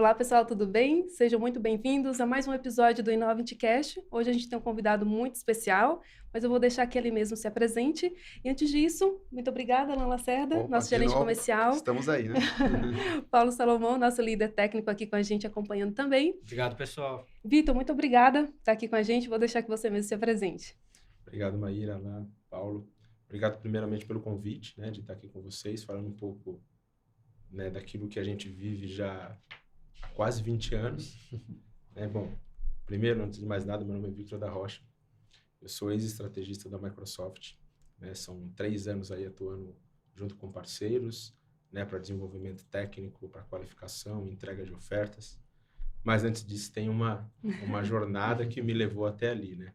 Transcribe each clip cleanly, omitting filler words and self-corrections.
Olá, pessoal, tudo bem? Sejam muito bem-vindos a mais um episódio do Innovantcast. Hoje a gente tem um convidado muito especial, mas eu vou deixar que ele mesmo se apresente. E antes disso, muito obrigada, Alan Lacerda, Opa, nosso de gerente novo, comercial. estamos aí, né? Paulo Salomão, nosso líder técnico aqui com a gente, acompanhando também. Obrigado, pessoal. Vitor, muito obrigada por estar aqui com a gente. Vou deixar que você mesmo se apresente. Obrigado, Maíra, Alain, Paulo. Obrigado primeiramente pelo convite, né, de estar aqui com vocês, falando um pouco, né, daquilo que a gente vive já há quase 20 anos. Bom, primeiro, antes de mais nada, meu nome é Victor da Rocha. Eu sou ex-estrategista da Microsoft, né, são 3 anos aí atuando junto com parceiros, né, para desenvolvimento técnico, para qualificação, entrega de ofertas. Mas antes disso, tem uma jornada que me levou até ali, né?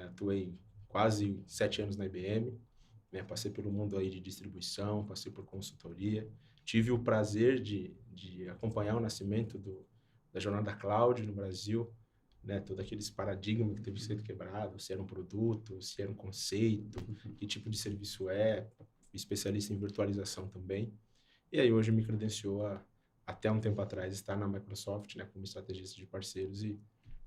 Atuei quase 7 anos na IBM, né? Passei pelo mundo aí de distribuição, passei por consultoria, tive o prazer de acompanhar o nascimento da jornada cloud no Brasil, né? Todo aqueles paradigmas que teve que ser quebrado, se era um produto, se era um conceito, que tipo de serviço é, especialista em virtualização também. E aí hoje me credenciou até um tempo atrás estar na Microsoft, né, como estrategista de parceiros e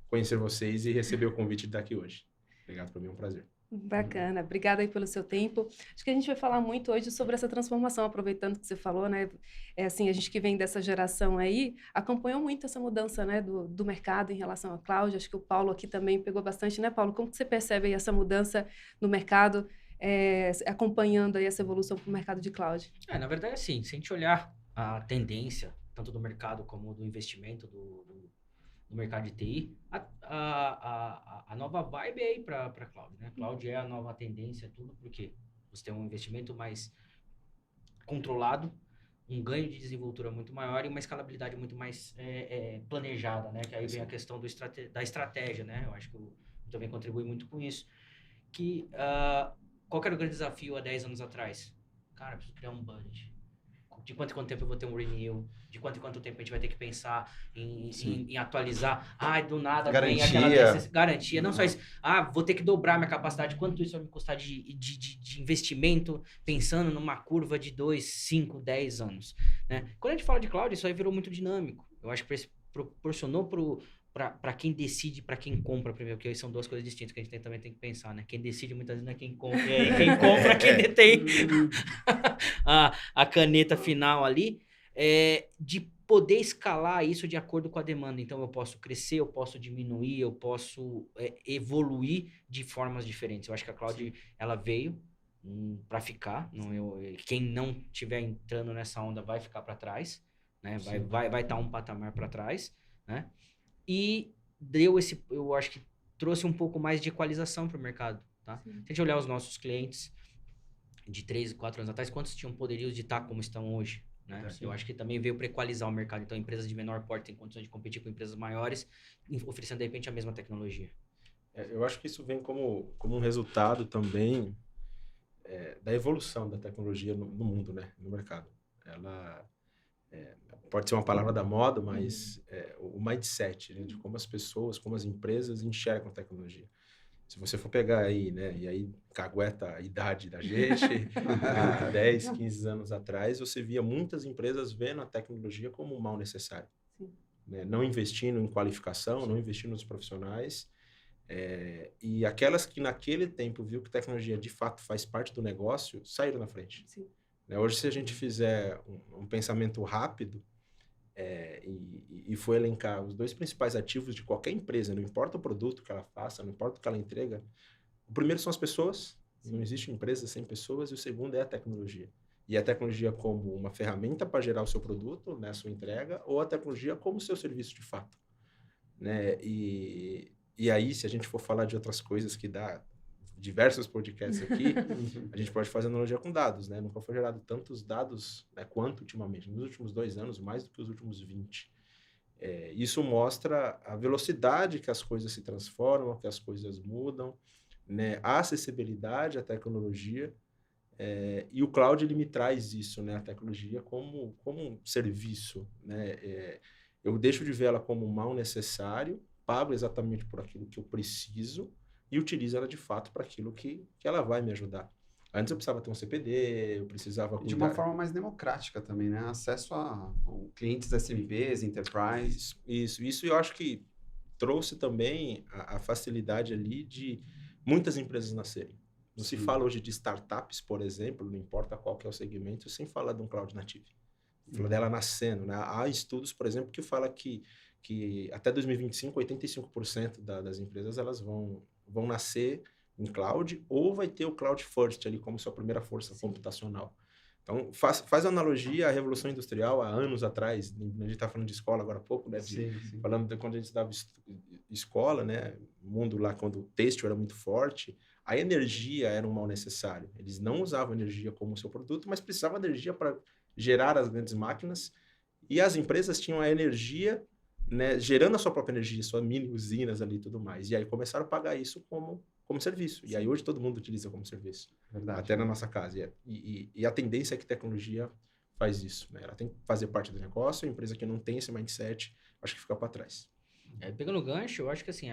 conhecer vocês e receber o convite de estar aqui hoje. Obrigado, para mim é um prazer. Bacana, obrigada aí pelo seu tempo. Acho que a gente vai falar muito hoje sobre essa transformação, aproveitando que você falou, né? Assim, a gente que vem dessa geração aí, acompanhou muito essa mudança, né, do mercado em relação à cloud. Acho que o Paulo aqui também pegou bastante, né, Paulo? Como que você percebe aí essa mudança no mercado, acompanhando aí essa evolução para o mercado de cloud? Na verdade, assim, se a gente olhar a tendência, tanto do mercado como do investimento do mercado de TI, a nova vibe é ir para cloud, né? Cloud é a nova tendência, tudo porque você tem um investimento mais controlado, um ganho de desenvoltura muito maior e uma escalabilidade muito mais planejada, né? Que aí vem a questão da estratégia, né? Eu acho que eu também contribui muito com isso. Qual que era o grande desafio há 10 anos atrás? Cara, eu preciso criar um budget. De quanto em quanto tempo eu vou ter um renew? De quanto em quanto tempo a gente vai ter que pensar em atualizar? Do nada vem aquela garantia. Não só isso. Vou ter que dobrar minha capacidade. Quanto isso vai me custar de investimento pensando numa curva de 2, 5, 10 anos? Né? Quando a gente fala de cloud, isso aí virou muito dinâmico. Eu acho que proporcionou para quem decide, para quem compra primeiro, porque são duas coisas distintas que a gente também tem que pensar, né? Quem decide muitas vezes não é quem compra, quem compra quem detém a caneta final ali, de poder escalar isso de acordo com a demanda. Então, eu posso crescer, eu posso diminuir, eu posso evoluir de formas diferentes. Eu acho que a cloud, ela veio para ficar. Quem não estiver entrando nessa onda vai ficar para trás, né? Vai estar um patamar para trás, né? E eu acho que trouxe um pouco mais de equalização para o mercado, tá? Se a gente olhar os nossos clientes de 3, 4 anos atrás, quantos tinham poderio de estar como estão hoje, né? Eu acho que também veio para equalizar o mercado. Então, empresas de menor porte têm condições de competir com empresas maiores, oferecendo, de repente, a mesma tecnologia. Eu acho que isso vem como um resultado também da evolução da tecnologia no mundo, né? No mercado. Ela... pode ser uma palavra da moda, mas o mindset, né, de como as pessoas, como as empresas enxergam a tecnologia. Se você for pegar aí, né, e aí cagueta a idade da gente, 10, 15 anos atrás, você via muitas empresas vendo a tecnologia como um mal necessário. Né? Não investindo em qualificação, não investindo nos profissionais. E aquelas que naquele tempo viu que tecnologia de fato faz parte do negócio, saíram na frente. Sim. Hoje, se a gente fizer um pensamento rápido e for elencar os 2 principais ativos de qualquer empresa, não importa o produto que ela faça, não importa o que ela entrega, o primeiro são as pessoas, não existe empresa sem pessoas, e o segundo é a tecnologia. E a tecnologia como uma ferramenta para gerar o seu produto, né, a sua entrega, ou a tecnologia como o seu serviço de fato. Né? E aí, se a gente for falar de outras coisas que dá diversos podcasts aqui, a gente pode fazer analogia com dados, né? Nunca foi gerado tantos dados, né, quanto ultimamente. Nos últimos 2 anos, mais do que os últimos 20. Isso mostra a velocidade que as coisas se transformam, que as coisas mudam, né? A acessibilidade à tecnologia, e o cloud ele me traz isso, né? A tecnologia como um serviço, né? Eu deixo de ver ela como um mal necessário, pago exatamente por aquilo que eu preciso, e utilizo ela de fato para aquilo que ela vai me ajudar. Antes eu precisava ter um CPD, eu precisava cuidar... De uma forma mais democrática também, né? Acesso a clientes SMBs, Enterprise. Isso eu acho que trouxe também a facilidade ali de muitas empresas nascerem. Não se fala hoje de startups, por exemplo, não importa qual que é o segmento, sem falar de um cloud native. Fala dela nascendo, né? Há estudos, por exemplo, que fala que até 2025, 85% das empresas elas vão nascer em cloud, ou vai ter o cloud first ali como sua primeira força computacional. Então, faz analogia à Revolução Industrial, há anos atrás, a gente está falando de escola agora há pouco, né? Sim. Falando de quando a gente estudava escola, né? O mundo lá, quando o têxtil era muito forte, a energia era um mal necessário. Eles não usavam energia como seu produto, mas precisavam de energia para gerar as grandes máquinas, e as empresas tinham a energia, né? Gerando a sua própria energia, suas mini usinas ali e tudo mais. E aí começaram a pagar isso como serviço. E aí hoje todo mundo utiliza como serviço. Verdade. Até na nossa casa. E a tendência é que tecnologia faz isso, né? Ela tem que fazer parte do negócio. A empresa que não tem esse mindset, acho que fica para trás. Pegando o gancho, eu acho que assim,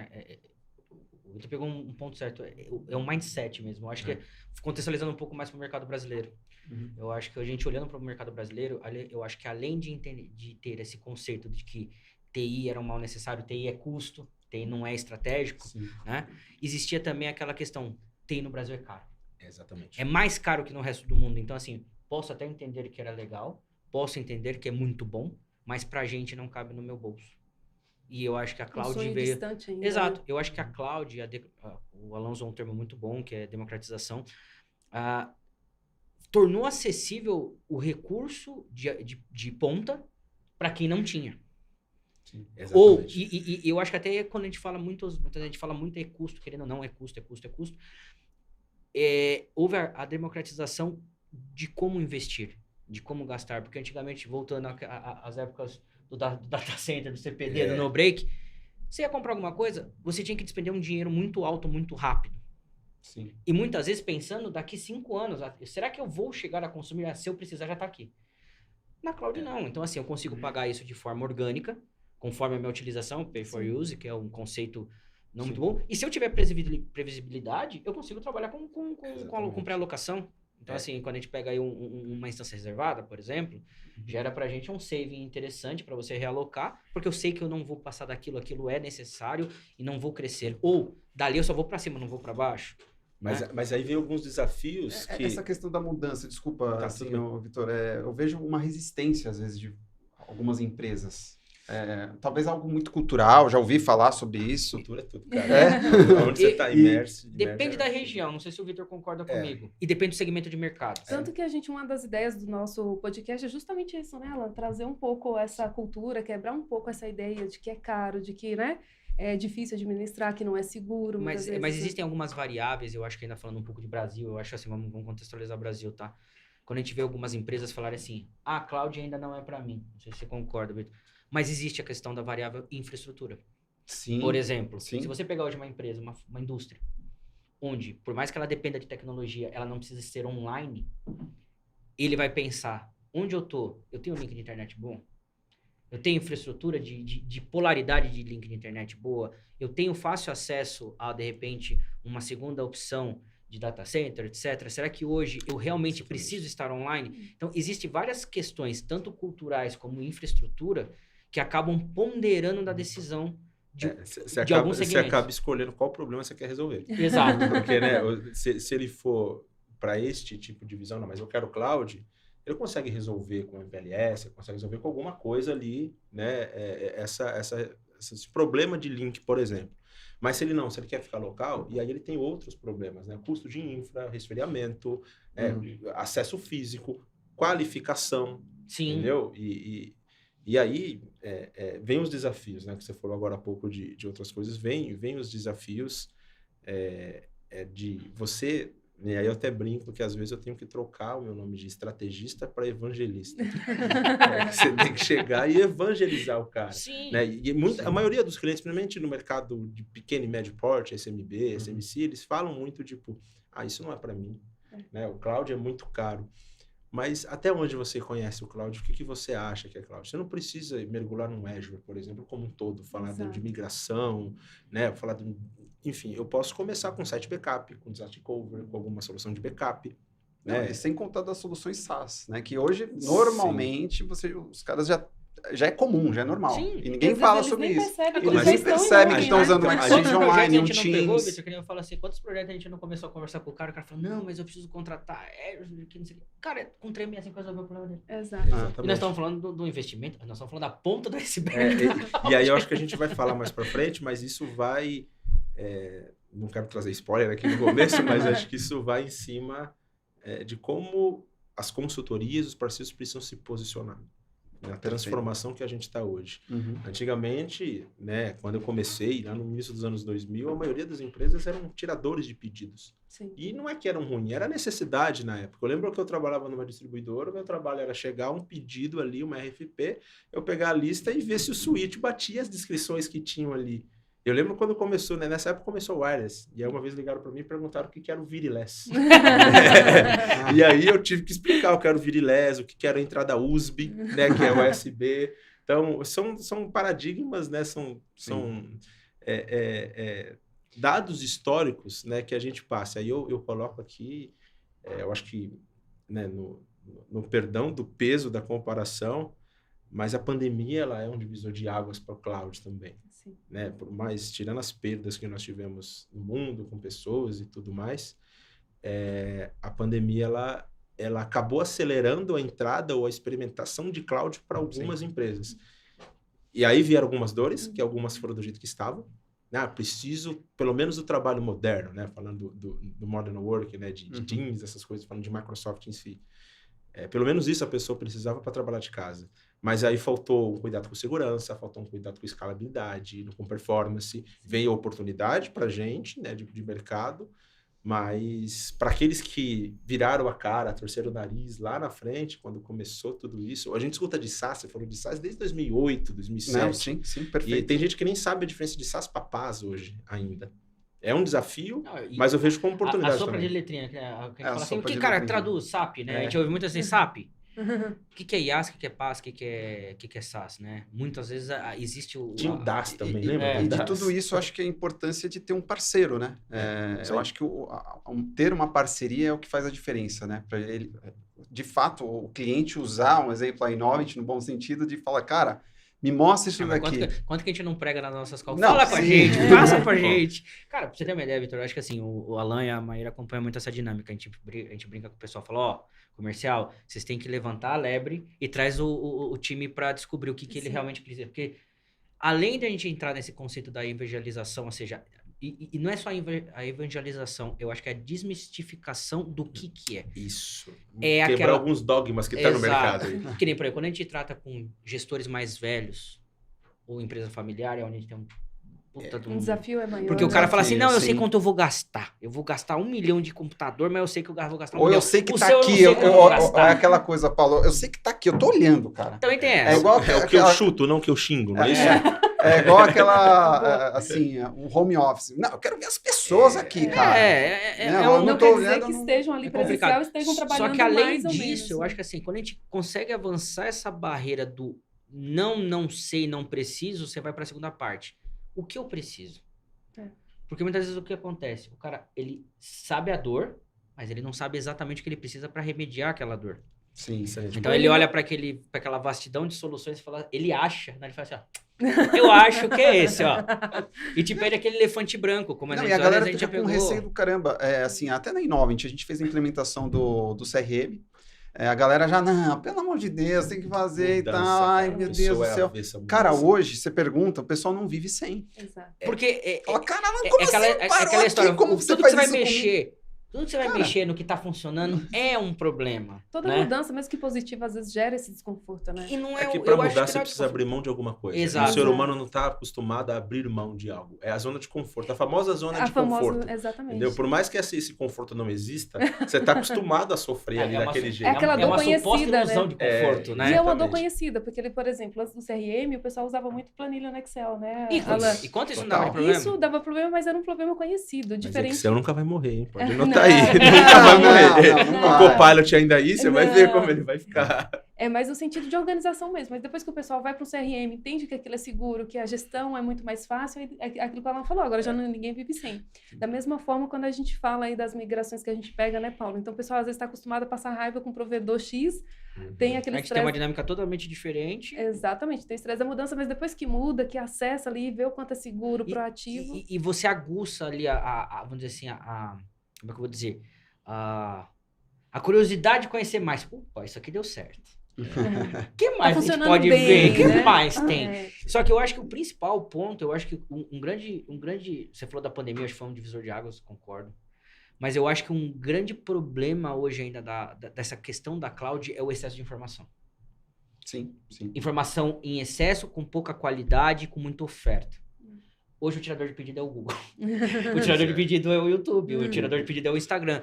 o Vitor pegou um ponto certo, é um mindset mesmo. Eu acho que contextualizando um pouco mais para o mercado brasileiro. Uhum. Eu acho que a gente olhando para o mercado brasileiro, eu acho que além de ter esse conceito de que TI era um mal necessário, TI é custo, TI não é estratégico, né? Existia também aquela questão, TI no Brasil é caro. Exatamente. É mais caro que no resto do mundo. Então, assim, posso até entender que era legal, posso entender que é muito bom, mas pra gente não cabe no meu bolso. E eu acho que a cloud sonho veio... distante ainda, Exato. né? Eu acho que a cloud, o Alan usou um termo muito bom, que é democratização, tornou acessível o recurso de ponta para quem não tinha. Sim, Ou, exatamente. e eu acho que até quando a gente fala muito, muita gente fala muito é custo, querendo ou não, é custo. Houve a democratização de como investir, de como gastar, porque antigamente, voltando às épocas do data center, do CPD, do no-break, você ia comprar alguma coisa, você tinha que despender um dinheiro muito alto, muito rápido. Sim. E muitas vezes pensando, daqui 5 anos, será que eu vou chegar a consumir? Se eu precisar, já está aqui. Na cloud não. Então, assim, eu consigo pagar isso de forma orgânica, conforme a minha utilização, pay for use, que é um conceito não muito bom. E se eu tiver previsibilidade, eu consigo trabalhar com pré-alocação. Então, assim, quando a gente pega aí uma instância reservada, por exemplo, gera pra gente um saving interessante para você realocar, porque eu sei que eu não vou passar daquilo, aquilo é necessário e não vou crescer. Ou, dali eu só vou para cima, não vou para baixo. Mas aí vem alguns desafios que... Essa questão da mudança, desculpa, Tá, assim, Vitor, eu vejo uma resistência, às vezes, de algumas empresas. Talvez algo muito cultural, já ouvi falar sobre isso. Cultura é tudo, cara. Onde você está imerso. Depende da região, não sei se o Vitor concorda comigo. E depende do segmento de mercado. Tanto que uma das ideias do nosso podcast é justamente isso, né, Alan? Trazer um pouco essa cultura, quebrar um pouco essa ideia de que é caro, de que, né, é difícil administrar, que não é seguro. Mas existem algumas variáveis, eu acho que ainda falando um pouco de Brasil, eu acho assim, vamos contextualizar o Brasil, tá? Quando a gente vê algumas empresas falarem assim, cloud ainda não é para mim. Não sei se você concorda, Vitor. Mas existe a questão da variável infraestrutura. Sim. Por exemplo, se você pegar hoje uma empresa, uma indústria, onde, por mais que ela dependa de tecnologia, ela não precisa ser online, ele vai pensar, onde eu tô? Eu tenho um link de internet bom? Eu tenho infraestrutura de polaridade de link de internet boa? Eu tenho fácil acesso a, de repente, uma segunda opção de data center, etc. Será que hoje eu realmente preciso estar online? Então, existem várias questões, tanto culturais como infraestrutura, que acabam ponderando na decisão de alguns segmentos. Você acaba escolhendo qual problema você quer resolver. Exato. Porque, né, se ele for para este tipo de visão, não, mas eu quero cloud, ele consegue resolver com MPLS, consegue resolver com alguma coisa ali, né, esse problema de link, por exemplo. Mas se ele quer ficar local, e aí ele tem outros problemas, né? Custo de infra, resfriamento, acesso físico, qualificação, entendeu? E aí vem os desafios, né? Que você falou agora há pouco de outras coisas, vem os desafios de você... E aí eu até brinco que às vezes eu tenho que trocar o meu nome de estrategista para evangelista. Você tem que chegar e evangelizar o cara. Sim. Né? E a maioria dos clientes, principalmente no mercado de pequeno e médio porte, SMB, SMC, eles falam muito tipo, isso não é para mim. Né? O cloud é muito caro. Mas até onde você conhece o cloud, o que você acha que é cloud? Você não precisa mergulhar num Azure, por exemplo, como um todo, falar de migração, né? Falar enfim, eu posso começar com site backup, com disaster cover, com alguma solução de backup, Não, e sem contar das soluções SaaS, né? Que hoje, normalmente, os caras já é comum, já é normal. Sim. E ninguém fala sobre isso. Eles nem percebem que estão usando um Exchange Online, um Teams. Victor, que nem eu falo assim, quantos projetos a gente não começou a conversar com o cara falou, não, mas eu preciso contratar, que não sei o que. Cara, com 3 meses resolveu o problema dele. Exato. E nós estamos falando do investimento, nós estamos falando da ponta do iceberg. E aí eu acho que a gente vai falar mais pra frente, mas isso vai... não quero trazer spoiler aqui no começo, mas acho que isso vai em cima de como as consultorias, os parceiros precisam se posicionar. Na transformação que a gente está hoje. Antigamente, né, quando eu comecei, lá no início dos anos 2000, a maioria das empresas eram tiradores de pedidos. Sim. E não é que eram ruins, era necessidade na época. Eu lembro que eu trabalhava numa distribuidora, o meu trabalho era chegar um pedido ali, uma RFP, eu pegar a lista e ver se o switch batia as descrições que tinham ali. Eu lembro quando começou, né? Nessa época começou o wireless. E aí uma vez ligaram para mim e perguntaram o que era o vireless. E aí eu tive que explicar o que era o vireless, o que era a entrada USB, né? Que é o USB. Então, são paradigmas, né? São dados históricos, né? Que a gente passa. Aí eu coloco aqui, eu acho que, né? No perdão do peso da comparação, mas a pandemia ela é um divisor de águas para o cloud também. Sim. Né? Por mais, tirando as perdas que nós tivemos no mundo, com pessoas e tudo mais, a pandemia ela acabou acelerando a entrada ou a experimentação de cloud para algumas empresas. E aí vieram algumas dores, que algumas foram do jeito que estavam. Né? Preciso, pelo menos, do trabalho moderno, né? Falando do modern work, né? de Teams, essas coisas, falando de Microsoft em si. Pelo menos isso a pessoa precisava para trabalhar de casa. Mas aí faltou um cuidado com segurança, faltou um cuidado com escalabilidade, com performance. Veio a oportunidade para a gente, né, de mercado, mas para aqueles que viraram a cara, torceram o nariz lá na frente, quando começou tudo isso... A gente escuta de SaaS, você falou de SaaS desde 2008, 2007. Não, sim, perfeito. E tem gente que nem sabe a diferença de SaaS para PaaS hoje ainda. É um desafio, mas eu vejo como oportunidade a sopa também. de letrinha, que fala assim, o que, de cara, letrinha. traduz SAP, né? A gente ouve muito assim, SAP. O que é IaaS, o que é PaaS, o que é SaaS, né? Muitas vezes existe o... Tinha o DaaS também, lembra? E de tudo isso, eu acho que a importância de ter um parceiro, né? Eu acho que ter uma parceria é o que faz a diferença, né? Para ele, de fato, o cliente usar um exemplo, a Innovate, no bom sentido, de falar, cara, me mostra isso daqui. Quanto que a gente não prega nas nossas calças? Não, fala com a sim. gente, passa pra gente. Cara, pra você ter uma ideia, Vitor, eu acho que assim, o Alan e a Maíra acompanham muito essa dinâmica. A gente brinca com o pessoal, fala, ó, comercial, vocês têm que levantar a lebre e traz o time pra descobrir o que ele realmente precisa. Porque além da gente entrar nesse conceito da evangelização, ou seja, e não é só a evangelização, eu acho que é a desmistificação do que é. Isso. Quebrar alguns dogmas que tá no mercado aí. Que nem por aí, quando a gente trata com gestores mais velhos ou empresa familiar, é onde a gente tem um desafio é maior. Porque o cara fala assim, não, eu sei sim. quanto eu vou gastar. Eu vou gastar 1 milhão de computador, mas eu sei que eu vou gastar 1 Ou milhão. eu sei que O tá seu aqui, eu não sei quanto eu vou é gastar. aquela coisa, Paulo, eu sei que tá aqui, eu tô olhando, cara. Também tem essa. É igual o que eu chuto, não o que eu xingo, não é isso? É igual aquela, assim, um home office. Não, eu quero ver as pessoas aqui, cara. Não não tô quer dizer olhando, que não- estejam ali presencial, estejam trabalhando Só que além mais ou disso, menos. eu acho que assim, quando a gente consegue avançar essa barreira do não sei, não preciso, você vai para a segunda parte. O que eu preciso? Porque muitas vezes o que acontece? O cara, ele sabe a dor, mas ele não sabe exatamente o que ele precisa para remediar aquela dor. Sim. Então ele olha para aquela vastidão de soluções e fala, ele acha, né? Ele fala assim, ó, eu acho que é esse, ó. E te pede aquele elefante branco, como Não, a e a galera gente fica já com pegou. receio do caramba. Assim, até na Innovent, a gente fez a implementação do CRM. A galera já, não, pelo amor de Deus, tem que fazer e tal. Ai, meu Deus do céu. Cara, hoje, você pergunta, o pessoal não vive sem. Exato. Porque Fala, caramba, como assim? Parou aquela história, aqui, como tudo você que faz você vai isso comigo? mexer, tudo que você vai Cara, mexer no que tá funcionando é um problema. Toda né? mudança, mesmo que positiva, às vezes gera esse desconforto, né? E não É que eu para acho mudar que você não é precisa abrir mão de alguma coisa. Exato. O ser humano não está acostumado a abrir mão de algo. É a zona de conforto, a famosa zona de conforto. Exatamente. Entendeu? Por mais que esse conforto não exista, você está acostumado a sofrer ali daquele jeito. É aquela dor uma suposta conhecida, ilusão né? de conforto, né? E é uma dor Exatamente. conhecida, porque, por exemplo, antes do CRM, o pessoal usava muito planilha no Excel, né? Alan? E quanto isso não dava de problema? Isso dava problema, mas era um problema conhecido, Mas diferente. Excel nunca vai morrer, hein? Pode Não, anotar aí. não, Nunca vai morrer. não O Copilot ainda aí, você vai Não. ver como ele vai ficar. É mais no sentido de organização mesmo. Mas depois que o pessoal vai para um CRM, entende que aquilo é seguro, que a gestão é muito mais fácil, é aquilo que ela falou, agora já ninguém vive sem. Da mesma forma, quando a gente fala aí das migrações que a gente pega, né, Paulo? Então, o pessoal às vezes está acostumado a passar raiva com o provedor X, tem aquele A gente tem uma dinâmica totalmente diferente. Exatamente, tem o estresse da mudança, mas depois que muda, que acessa ali, vê o quanto é seguro, proativo. E você aguça ali vamos dizer assim, como é que eu vou dizer? A curiosidade de conhecer mais. Pô, isso aqui deu certo. O que mais a gente pode ver? O que mais tem? Só que eu acho que o principal ponto, eu acho que um grande... Você falou da pandemia, acho que foi um divisor de águas, concordo. Mas eu acho que um grande problema hoje ainda dessa questão da cloud é o excesso de informação. Sim. Informação em excesso, com pouca qualidade, com muita oferta. Hoje o tirador de pedido é o Google. O tirador de pedido é o YouTube. O tirador de pedido é o Instagram.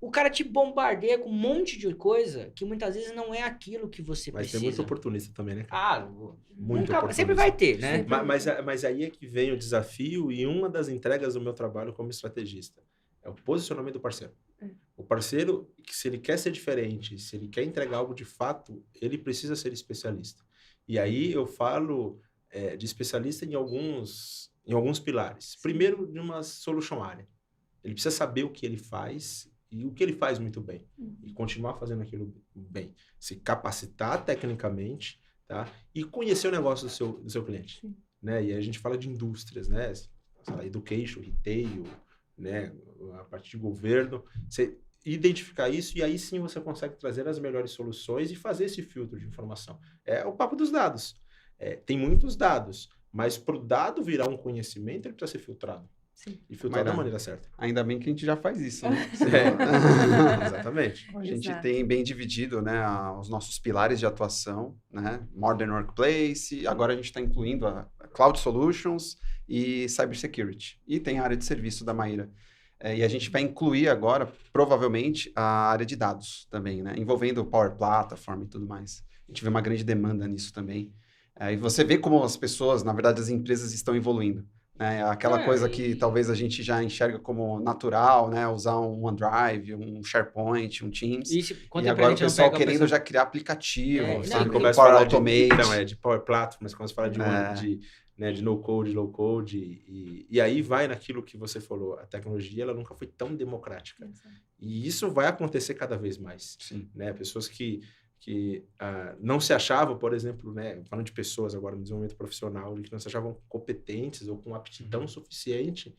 O cara te bombardeia com um monte de coisa que muitas vezes não é aquilo que você precisa. Mas tem muito oportunista também, né? Muito sempre vai ter, né? Mas aí é que vem o desafio e uma das entregas do meu trabalho como estrategista. É o posicionamento do parceiro. O parceiro, se ele quer ser diferente, se ele quer entregar algo de fato, ele precisa ser especialista. E aí eu falo de especialista em alguns pilares. Primeiro, de uma solution area. Ele precisa saber o que ele faz e o que ele faz muito bem. E continuar fazendo aquilo bem. Se capacitar tecnicamente, tá? E conhecer o negócio do seu cliente. Né? E aí a gente fala de indústrias, né? Education, retail, né? A parte de governo. Você identificar isso e aí sim você consegue trazer as melhores soluções e fazer esse filtro de informação. É o papo dos dados. Tem muitos dados, mas para o dado virar um conhecimento, ele precisa ser filtrado. Sim. E filtrar da maneira certa. Ainda bem que a gente já faz isso, né? Exatamente. A gente tem bem dividido, né, os nossos pilares de atuação, né? Modern Workplace, agora a gente está incluindo a Cloud Solutions e Cybersecurity. E tem a área de serviço da Maíra. E a gente vai incluir agora, provavelmente, a área de dados também, né? Envolvendo o Power Platform e tudo mais. A gente vê uma grande demanda nisso também. E você vê como as pessoas, na verdade, as empresas estão evoluindo. Aquela coisa que talvez a gente já enxerga como natural, né? Usar um OneDrive, um SharePoint, um Teams. E agora o pessoal querendo já criar aplicativo, sabe? Começa a falar de Power Platform, mas quando você fala de no-code, low-code, e aí vai naquilo que você falou, a tecnologia ela nunca foi tão democrática. E isso vai acontecer cada vez mais. Sim. Né? Pessoas que não se achavam, por exemplo, né, falando de pessoas agora no desenvolvimento profissional, que não se achavam competentes ou com aptidão suficiente,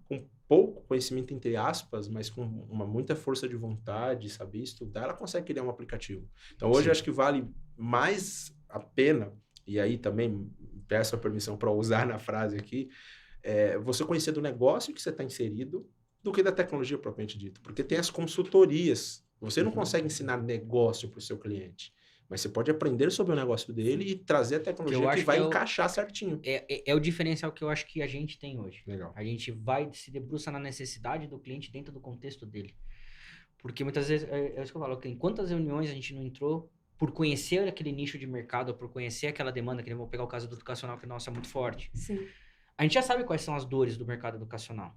com pouco conhecimento, entre aspas, mas com muita força de vontade, saber estudar, ela consegue criar um aplicativo. Então, hoje eu acho que vale mais a pena, e aí também peço a permissão para usar na frase aqui, você conhecer do negócio que você está inserido do que da tecnologia propriamente dita. Porque tem as consultorias. Você não consegue ensinar negócio para o seu cliente, mas você pode aprender sobre o negócio dele e trazer a tecnologia que vai encaixar certinho. É o diferencial que eu acho que a gente tem hoje. Legal. A gente vai se debruça na necessidade do cliente dentro do contexto dele. Porque muitas vezes, é isso que eu falo, em quantas reuniões a gente não entrou por conhecer aquele nicho de mercado, por conhecer aquela demanda, que eu vou pegar o caso do educacional, que nossa, é muito forte. Sim. A gente já sabe quais são as dores do mercado educacional.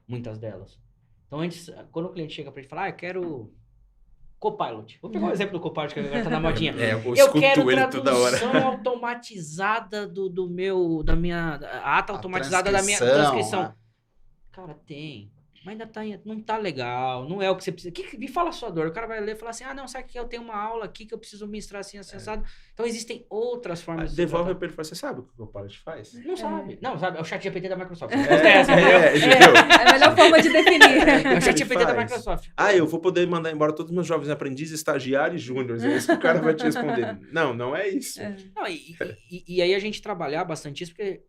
Muitas delas. Então, quando o cliente chega pra gente falar, eu quero Copilot. Vou pegar o exemplo do Copilot, que agora tá na modinha. Eu quero tradução automatizada da minha ata automatizada da minha transcrição. Cara, tem. Mas ainda não tá legal, não é o que você precisa. Me fala a sua dor. O cara vai ler e falar assim, não, sabe que eu tenho uma aula aqui que eu preciso ministrar assim, acessado. Então, existem outras formas. Devolve para ele e fala, você sabe o que o Copilot faz? Não sabe. Não, sabe, é o chat GPT da Microsoft. É a melhor forma de definir. É o chat GPT da Microsoft. Eu vou poder mandar embora todos os meus jovens aprendizes, estagiários e júniores. É isso que o cara vai te responder. Não é isso. Não, e aí a gente trabalhar bastante isso, porque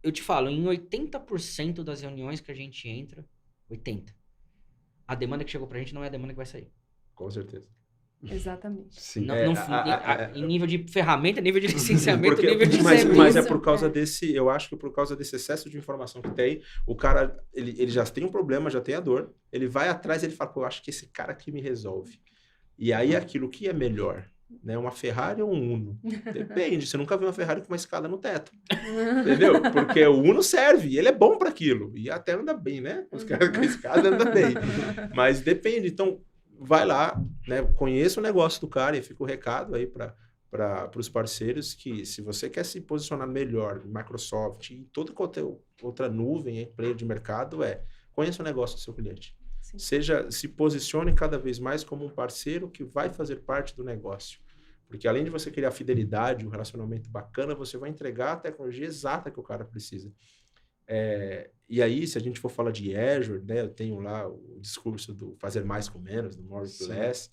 eu te falo, em 80% das reuniões que a gente entra, 80%. A demanda que chegou pra gente não é a demanda que vai sair. Com certeza. Exatamente. Sim. Em nível de ferramenta, nível de licenciamento, nível de serviço. Mas é por causa desse, eu acho que por causa desse excesso de informação que tem, o cara, ele já tem um problema, já tem a dor, ele vai atrás e ele fala, eu acho que esse cara aqui me resolve. E aí aquilo que é melhor, né? Uma Ferrari ou um Uno? Depende, você nunca viu uma Ferrari com uma escada no teto. Entendeu? Porque o Uno serve, ele é bom para aquilo. E até anda bem, né? Os caras com a escada andam bem. Mas depende. Então, vai lá, né, conheça o negócio do cara e fica o recado aí para os parceiros que se você quer se posicionar melhor em Microsoft e toda outra nuvem, player de mercado, conheça o negócio do seu cliente. Sim. Se posicione cada vez mais como um parceiro que vai fazer parte do negócio. Porque além de você criar fidelidade, um relacionamento bacana, você vai entregar a tecnologia exata que o cara precisa. E aí, se a gente for falar de Azure, né, eu tenho lá o discurso do fazer mais com menos, do more with less.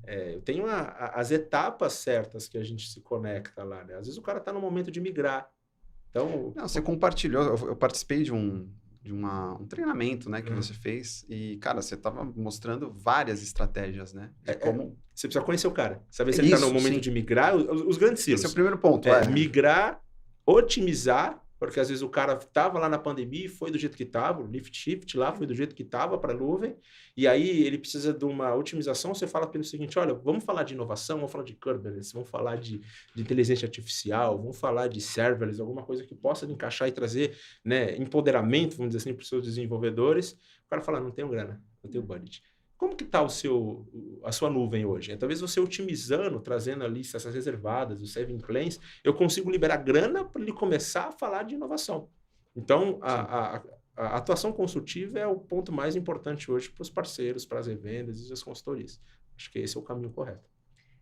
Eu tenho as etapas certas que a gente se conecta lá. Né? Às vezes o cara está no momento de migrar. Então, não, você compartilhou, eu participei de um treinamento, né, que você fez e, cara, você estava mostrando várias estratégias, né? Como... Você precisa conhecer o cara. Saber se ele está no momento de migrar, os grandes silos. Esse é o primeiro ponto. Migrar, otimizar, porque às vezes o cara estava lá na pandemia e foi do jeito que estava, o lift shift lá foi do jeito que estava para a nuvem, e aí ele precisa de uma otimização, você fala pelo seguinte, olha, vamos falar de inovação, vamos falar de Kubernetes, vamos falar de inteligência artificial, vamos falar de serverless, alguma coisa que possa encaixar e trazer, né, empoderamento, vamos dizer assim, para os seus desenvolvedores. O cara fala, não tenho grana, não tenho budget. Como que está a sua nuvem hoje? Talvez você otimizando, trazendo ali essas reservadas, os saving plans, eu consigo liberar grana para ele começar a falar de inovação. Então, a atuação consultiva é o ponto mais importante hoje para os parceiros, para as revendas e as consultorias. Acho que esse é o caminho correto.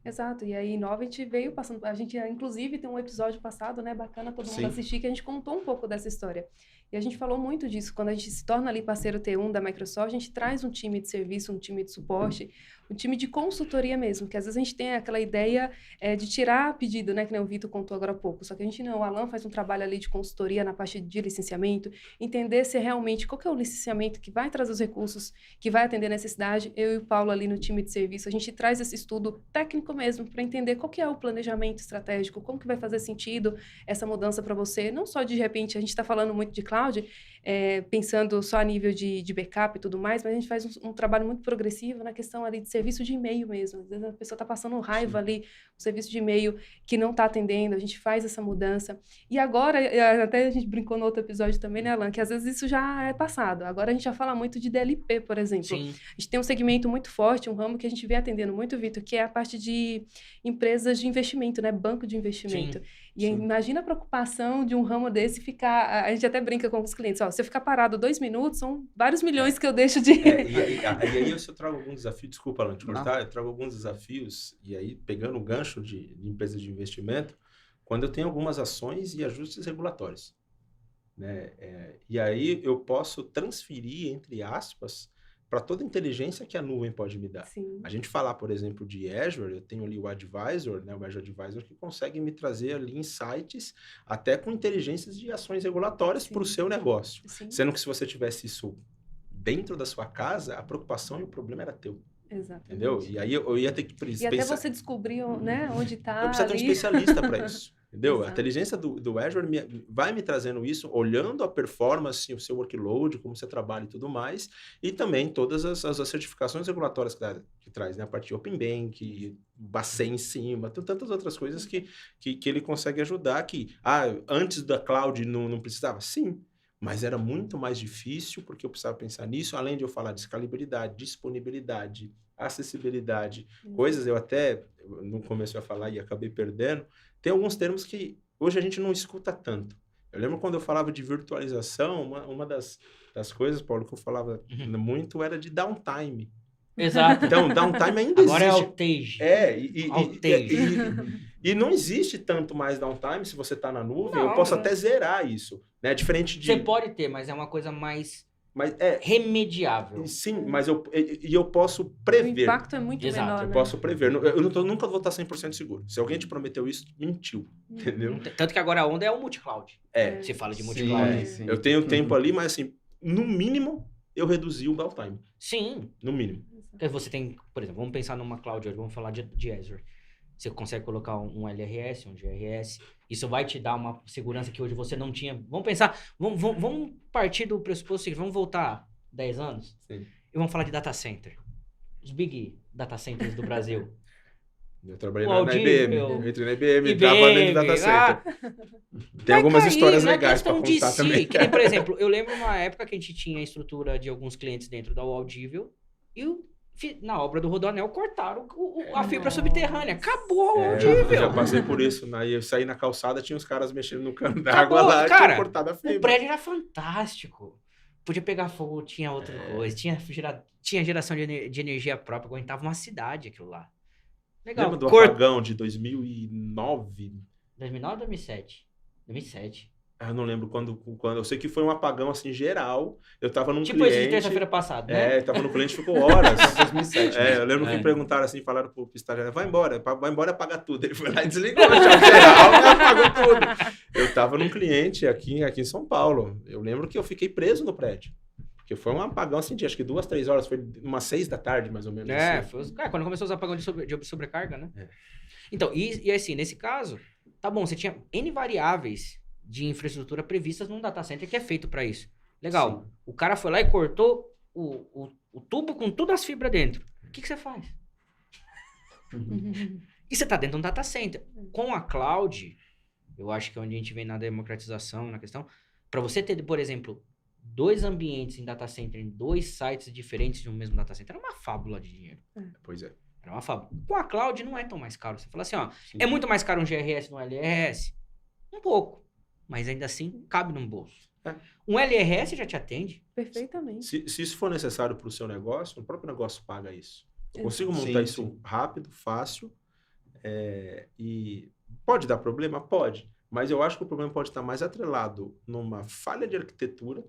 Exato, e aí Innovate veio passando, a gente inclusive tem um episódio passado, né, bacana todo mundo assistir, que a gente contou um pouco dessa história. E a gente falou muito disso, quando a gente se torna ali parceiro T1 da Microsoft, a gente traz um time de serviço, um time de suporte, um time de consultoria mesmo, que às vezes a gente tem aquela ideia de tirar pedido, né, que nem o Vitor contou agora há pouco, só que a gente não, o Alan faz um trabalho ali de consultoria na parte de licenciamento, entender se realmente, qual que é o licenciamento que vai trazer os recursos, que vai atender a necessidade. Eu e o Paulo ali no time de serviço, a gente traz esse estudo técnico mesmo, para entender qual que é o planejamento estratégico, como que vai fazer sentido essa mudança para você, não só de repente, a gente está falando muito de cloud, pensando só a nível de backup e tudo mais, mas a gente faz um trabalho muito progressivo na questão ali de serviço de e-mail mesmo. Às vezes a pessoa está passando raiva ali, o serviço de e-mail que não está atendendo, a gente faz essa mudança. E agora, até a gente brincou no outro episódio também, né, Alan, que às vezes isso já é passado. Agora a gente já fala muito de DLP, por exemplo. Sim. A gente tem um segmento muito forte, um ramo que a gente vem atendendo muito, Vitor, que é a parte de empresas de investimento, né, banco de investimento. Sim. E imagina a preocupação de um ramo desse ficar... A gente até brinca com os clientes, se eu ficar parado 2 minutos, são vários milhões que eu deixo de... E aí eu trago algum desafio, desculpa, Alan, te cortar, eu trago alguns desafios, e aí pegando o gancho de empresas de investimento, quando eu tenho algumas ações e ajustes regulatórios. Né? E aí eu posso transferir, entre aspas, para toda a inteligência que a nuvem pode me dar. Sim. A gente falar, por exemplo, de Azure, eu tenho ali o Advisor, né, o Azure Advisor, que consegue me trazer ali insights, até com inteligências de ações regulatórias para o seu negócio. Sim. Sendo que se você tivesse isso dentro da sua casa, a preocupação e o problema era teu. Exatamente. Entendeu? E aí eu ia ter que pensar... E até você descobrir, né, onde está. Eu preciso ter um especialista para isso. Entendeu? Exato. A inteligência do Azure vai me trazendo isso, olhando a performance, o seu workload, como você trabalha e tudo mais, e também todas as certificações regulatórias que traz, né? A parte de Open Bank, Bacen em cima, tantas outras coisas que ele consegue ajudar, antes da cloud não precisava? Sim, mas era muito mais difícil, porque eu precisava pensar nisso, além de eu falar de escalabilidade, disponibilidade, acessibilidade, coisas eu até no começo ia falar e acabei perdendo. Tem alguns termos que hoje a gente não escuta tanto. Eu lembro quando eu falava de virtualização, uma das coisas, Paulo, que eu falava muito era de downtime. Exato. Então, downtime ainda Agora existe. Agora é outage. E não existe tanto mais downtime se você está na nuvem. Eu posso até zerar isso. Né? Diferente de... Você pode ter, mas é uma coisa mais... remediável. Sim, mas eu posso prever. O impacto é muito menor, Eu né? posso prever. Eu nunca vou estar 100% seguro. Se alguém te prometeu isso, mentiu. Entendeu? Tanto que agora a onda é o multi-cloud. Você fala de multi-cloud. Sim. Eu tenho tempo ali, mas assim, no mínimo, eu reduzi o downtime. Sim. No mínimo. Porque você tem, por exemplo, vamos pensar numa cloud hoje, vamos falar de Azure. Você consegue colocar um LRS, um GRS. Isso vai te dar uma segurança que hoje você não tinha. Vamos pensar, vamos partir do pressuposto seguinte, vamos voltar 10 anos. Sim. E vamos falar de data center. Os big data centers do Brasil. Eu trabalhei na IBM. Eu entrei na IBM, trabalhei no data center. Tem Vai algumas cair histórias na legais para questão contar de também. Que nem, por exemplo, eu lembro uma época que a gente tinha a estrutura de alguns clientes dentro da Audível e Na obra do Rodoanel, cortaram a fibra subterrânea. Acabou o Eu audível. já passei por isso. Eu saí na calçada, tinha os caras mexendo no cano d'água Acabou, lá, cara, tinha cortado a fibra. O prédio era fantástico. Podia pegar fogo, tinha outra coisa. Tinha geração de energia própria, aguentava uma cidade aquilo lá. Legal. Lembra do apagão de 2009? 2009 ou 2007? 2007. Eu não lembro quando. Eu sei que foi um apagão, assim, geral. Eu tava num Tipo cliente... esse de terça-feira passada, né? Eu tava no cliente, ficou horas. 2007. Eu lembro que perguntaram assim, falaram pro estagiário, vai embora e apaga tudo. Ele foi lá e desligou, tchau, geral, e apagou tudo. Eu tava num cliente aqui em São Paulo. Eu lembro que eu fiquei preso no prédio. Porque foi um apagão, assim, de acho que 2, 3 horas, foi umas 6 da tarde, mais ou menos. Assim. Quando começou os apagões de sobrecarga, né? Então, e assim, nesse caso, tá bom, você tinha N variáveis de infraestrutura previstas num data center que é feito para isso. Legal. Sim. O cara foi lá e cortou o tubo com todas as fibras dentro. O que você faz? E você tá dentro de um data center. Com a cloud, eu acho que é onde a gente vem na democratização, na questão, para você ter, por exemplo, 2 ambientes em data center, em 2 sites diferentes de um mesmo data center, era uma fábula de dinheiro. Pois é. Era uma fábula. Com a cloud não é tão mais caro. Você fala assim, ó, é muito mais caro um GRS do LRS? Um pouco. Mas ainda assim, cabe num bolso. Um LRS já te atende. Perfeitamente. Se isso for necessário para o seu negócio, o próprio negócio paga isso. Eu consigo montar isso rápido, fácil, e pode dar problema? Pode. Mas eu acho que o problema pode estar mais atrelado numa falha de arquitetura,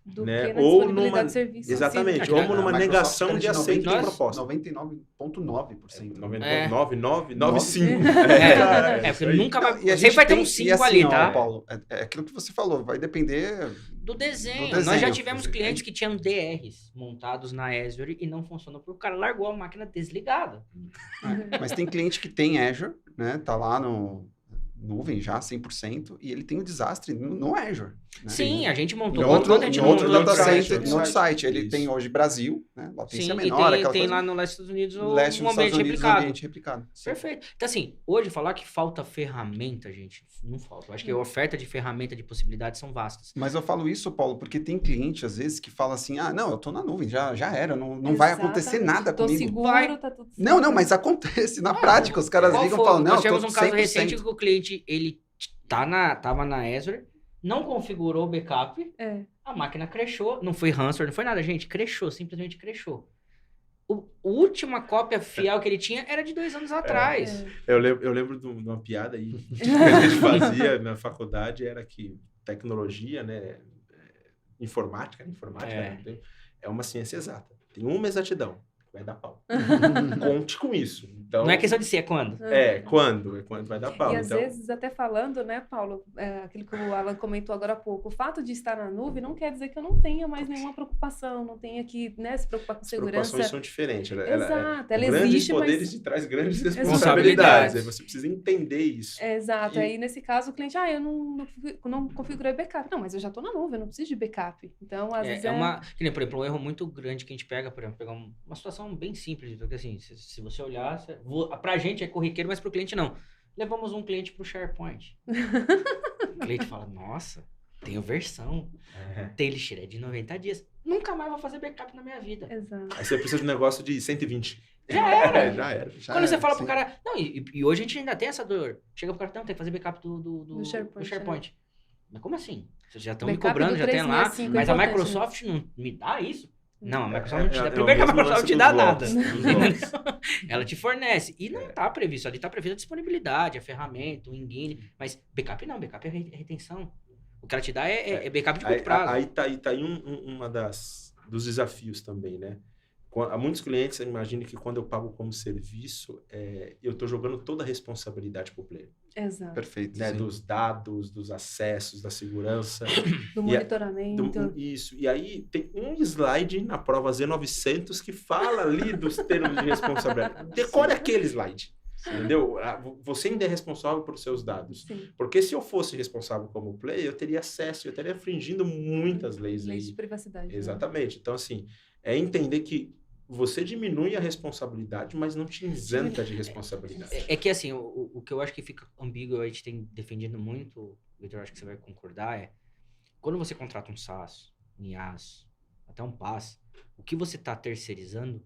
do né? que na ou disponibilidade numa de serviço. exatamente, ou numa negação de aceito de proposta. 99,9%. 99,95%. Porque nunca vai... Sempre vai ter um 5 assim, ali, tá? Paulo, é aquilo que você falou, vai depender... Do desenho. Nós já tivemos clientes que tinham DRs montados na Azure e não funcionou porque o cara largou a máquina desligada. Mas tem cliente que tem Azure, né? Tá lá no nuvem já, 100%, e ele tem um desastre no Azure. Né? Sim, a gente montou outro data site. center, no outro site. Ele tem hoje Brasil, né? Latência menor. E tem lá no leste dos Estados Unidos um ambiente replicado. Perfeito. Então, assim, hoje falar que falta ferramenta, gente, não falta. Eu acho que a oferta de ferramenta de possibilidades são vastas. Mas eu falo isso, Paulo, porque tem cliente, às vezes, que fala assim, não, eu tô na nuvem, já era, não vai acontecer nada comigo. Tô seguro, tá tudo certo. Não, mas acontece na prática. Os caras ligam e falam, não, nós tivemos um caso 100%. recente que o cliente, ele tava na Azure, não configurou o backup, a máquina crashou, não foi ransomware, não foi nada, gente, crashou, simplesmente crashou. A última cópia fiel que ele tinha era de 2 anos atrás. Eu lembro de uma piada aí que a gente fazia na faculdade, era que tecnologia, né, informática, é uma ciência exata. Tem uma exatidão, vai dar pau. Conte com isso. Então, não é questão de ser, é quando. Quando vai dar pau. E às vezes, até falando, né, Paulo, aquilo que o Alan comentou agora há pouco, o fato de estar na nuvem não quer dizer que eu não tenha mais nenhuma preocupação, não tenha que, né, se preocupar com segurança. As preocupações são diferentes. Exato, ela grandes existe, poderes mas... traz grandes responsabilidades. Aí você precisa entender isso. Exato. Aí, nesse caso, o cliente, eu não configurei backup. Não, mas eu já estou na nuvem, eu não preciso de backup. Então, às vezes por exemplo, um erro muito grande que a gente pega, por exemplo, pegar uma situação bem simples, porque assim, se você olhar, pra gente é corriqueiro, mas pro cliente não. Levamos um cliente pro SharePoint. O cliente fala, nossa, tenho versão, tem lixeira de 90 dias. Nunca mais vou fazer backup na minha vida. Exato. Aí você precisa de um negócio de 120. Já era. Quando você fala pro cara... Não, e hoje a gente ainda tem essa dor. Chega pro cara, não, tem que fazer backup do SharePoint. Mas como assim? Vocês já estão me cobrando, já tem lá, mas a Microsoft não me dá isso? Não, a Microsoft não te dá. Primeiro que a Microsoft te dá nada. Ela te fornece. E não está previsto. Ali está prevista a disponibilidade, a ferramenta, o engine. Mas backup não, backup é retenção. O que ela te dá é backup de curto prazo. Aí tá aí uma dos desafios também, né? Há muitos clientes, imagine que quando eu pago como serviço, eu estou jogando toda a responsabilidade para o player. Exato. Perfeito. Né? Dos dados, dos acessos, da segurança. Do monitoramento. Isso. E aí tem um slide na prova Z900 que fala ali dos termos de responsabilidade. Decore aquele slide. Entendeu? Você ainda é responsável por seus dados. Sim. Porque se eu fosse responsável como player, eu teria acesso, eu estaria infringindo muitas leis. Leis de privacidade. Exatamente. Né? Então, assim, é entender que você diminui a responsabilidade, mas não te isenta de responsabilidade. É que, assim, o que eu acho que fica ambíguo, a gente tem defendido muito, Victor, acho que você vai concordar, quando você contrata um SaaS, um IaaS, até um PaaS, o que você está terceirizando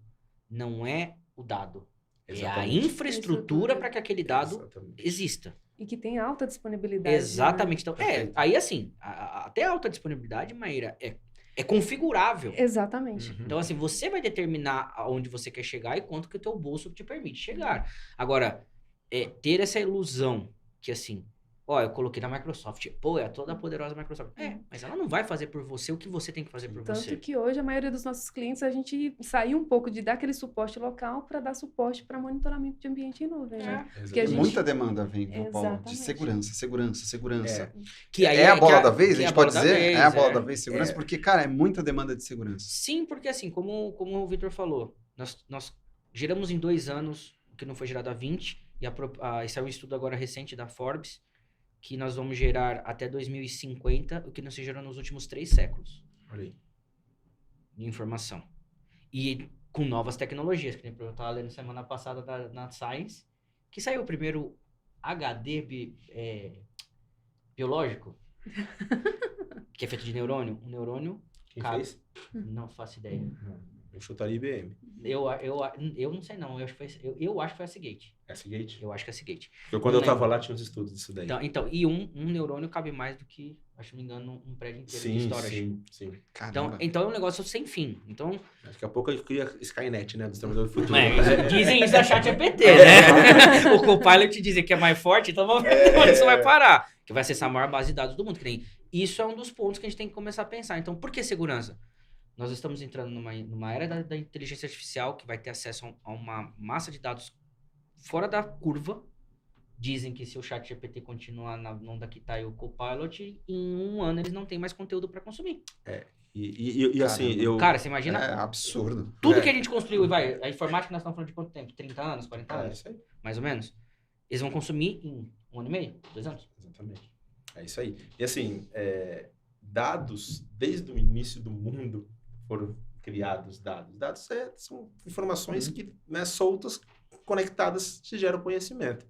não é o dado. É a Exatamente. infraestrutura para que aquele dado Exatamente. exista. E que tem alta disponibilidade. Exatamente. Então, Perfeito. aí assim, até a alta disponibilidade, Maíra, é configurável. Exatamente. Uhum. Então, assim, você vai determinar aonde você quer chegar e quanto que o teu bolso te permite chegar. Agora, ter essa ilusão que, assim, ó, eu coloquei na Microsoft, pô, é toda a poderosa Microsoft. Mas ela não vai fazer por você o que você tem que fazer por Tanto você. que hoje a maioria dos nossos clientes, a gente saiu um pouco de dar aquele suporte local para dar suporte para monitoramento de ambiente em nuvem, né? Porque a E gente- muita demanda vem, viu, Paulo? De Exatamente. segurança. Que aí É a bola da vez, que a é gente pode bola da dizer? vez, É a bola da vez, segurança, porque, cara, é muita demanda de segurança. Sim, porque assim, como o Vitor falou, nós geramos em 2 anos o que não foi gerado há 20, e saiu um estudo agora recente da Forbes, que nós vamos gerar até 2050 o que não se gerou nos últimos 3 séculos Olha aí. de informação. E com novas tecnologias, que nem eu estava lendo semana passada na Science, que saiu o primeiro HD biológico, que é feito de neurônio. Um neurônio, Quem Cabe. fez? não faço ideia. Eu chutaria IBM. Eu não sei não, eu acho que foi a Seagate. S-Gate? Eu acho que é a Seagate. Porque quando Não eu tava lembro. lá, tinha uns estudos disso daí. Então, e um neurônio cabe mais do que, acho que não me engano, um prédio inteiro de storage. sim. Caramba. Então é um negócio sem fim. Então, Daqui a pouco eu cria Skynet, né? Do Exterminador do Futuro. dizem isso da ChatGPT, né? O Copilot dizem que é mais forte, então vamos ver onde isso vai parar. Que vai acessar a maior base de dados do mundo. Que nem, isso é um dos pontos que a gente tem que começar a pensar. Então, por que segurança? Nós estamos entrando numa era da inteligência artificial que vai ter acesso a uma massa de dados fora da curva. Dizem que se o ChatGPT continuar na onda que tá aí o Copilot, em 1 ano eles não têm mais conteúdo para consumir. E assim, Caramba. eu... Cara, você imagina É absurdo. tudo que a gente construiu, a informática nós estamos falando de quanto tempo? 30 anos, 40 É anos, isso aí. mais ou menos? Eles vão consumir em 1 ano e meio, 2 anos. Exatamente. É isso aí. E assim, dados, desde o início do mundo, foram criados dados. Dados são informações que, né, soltas, conectadas, te geram conhecimento.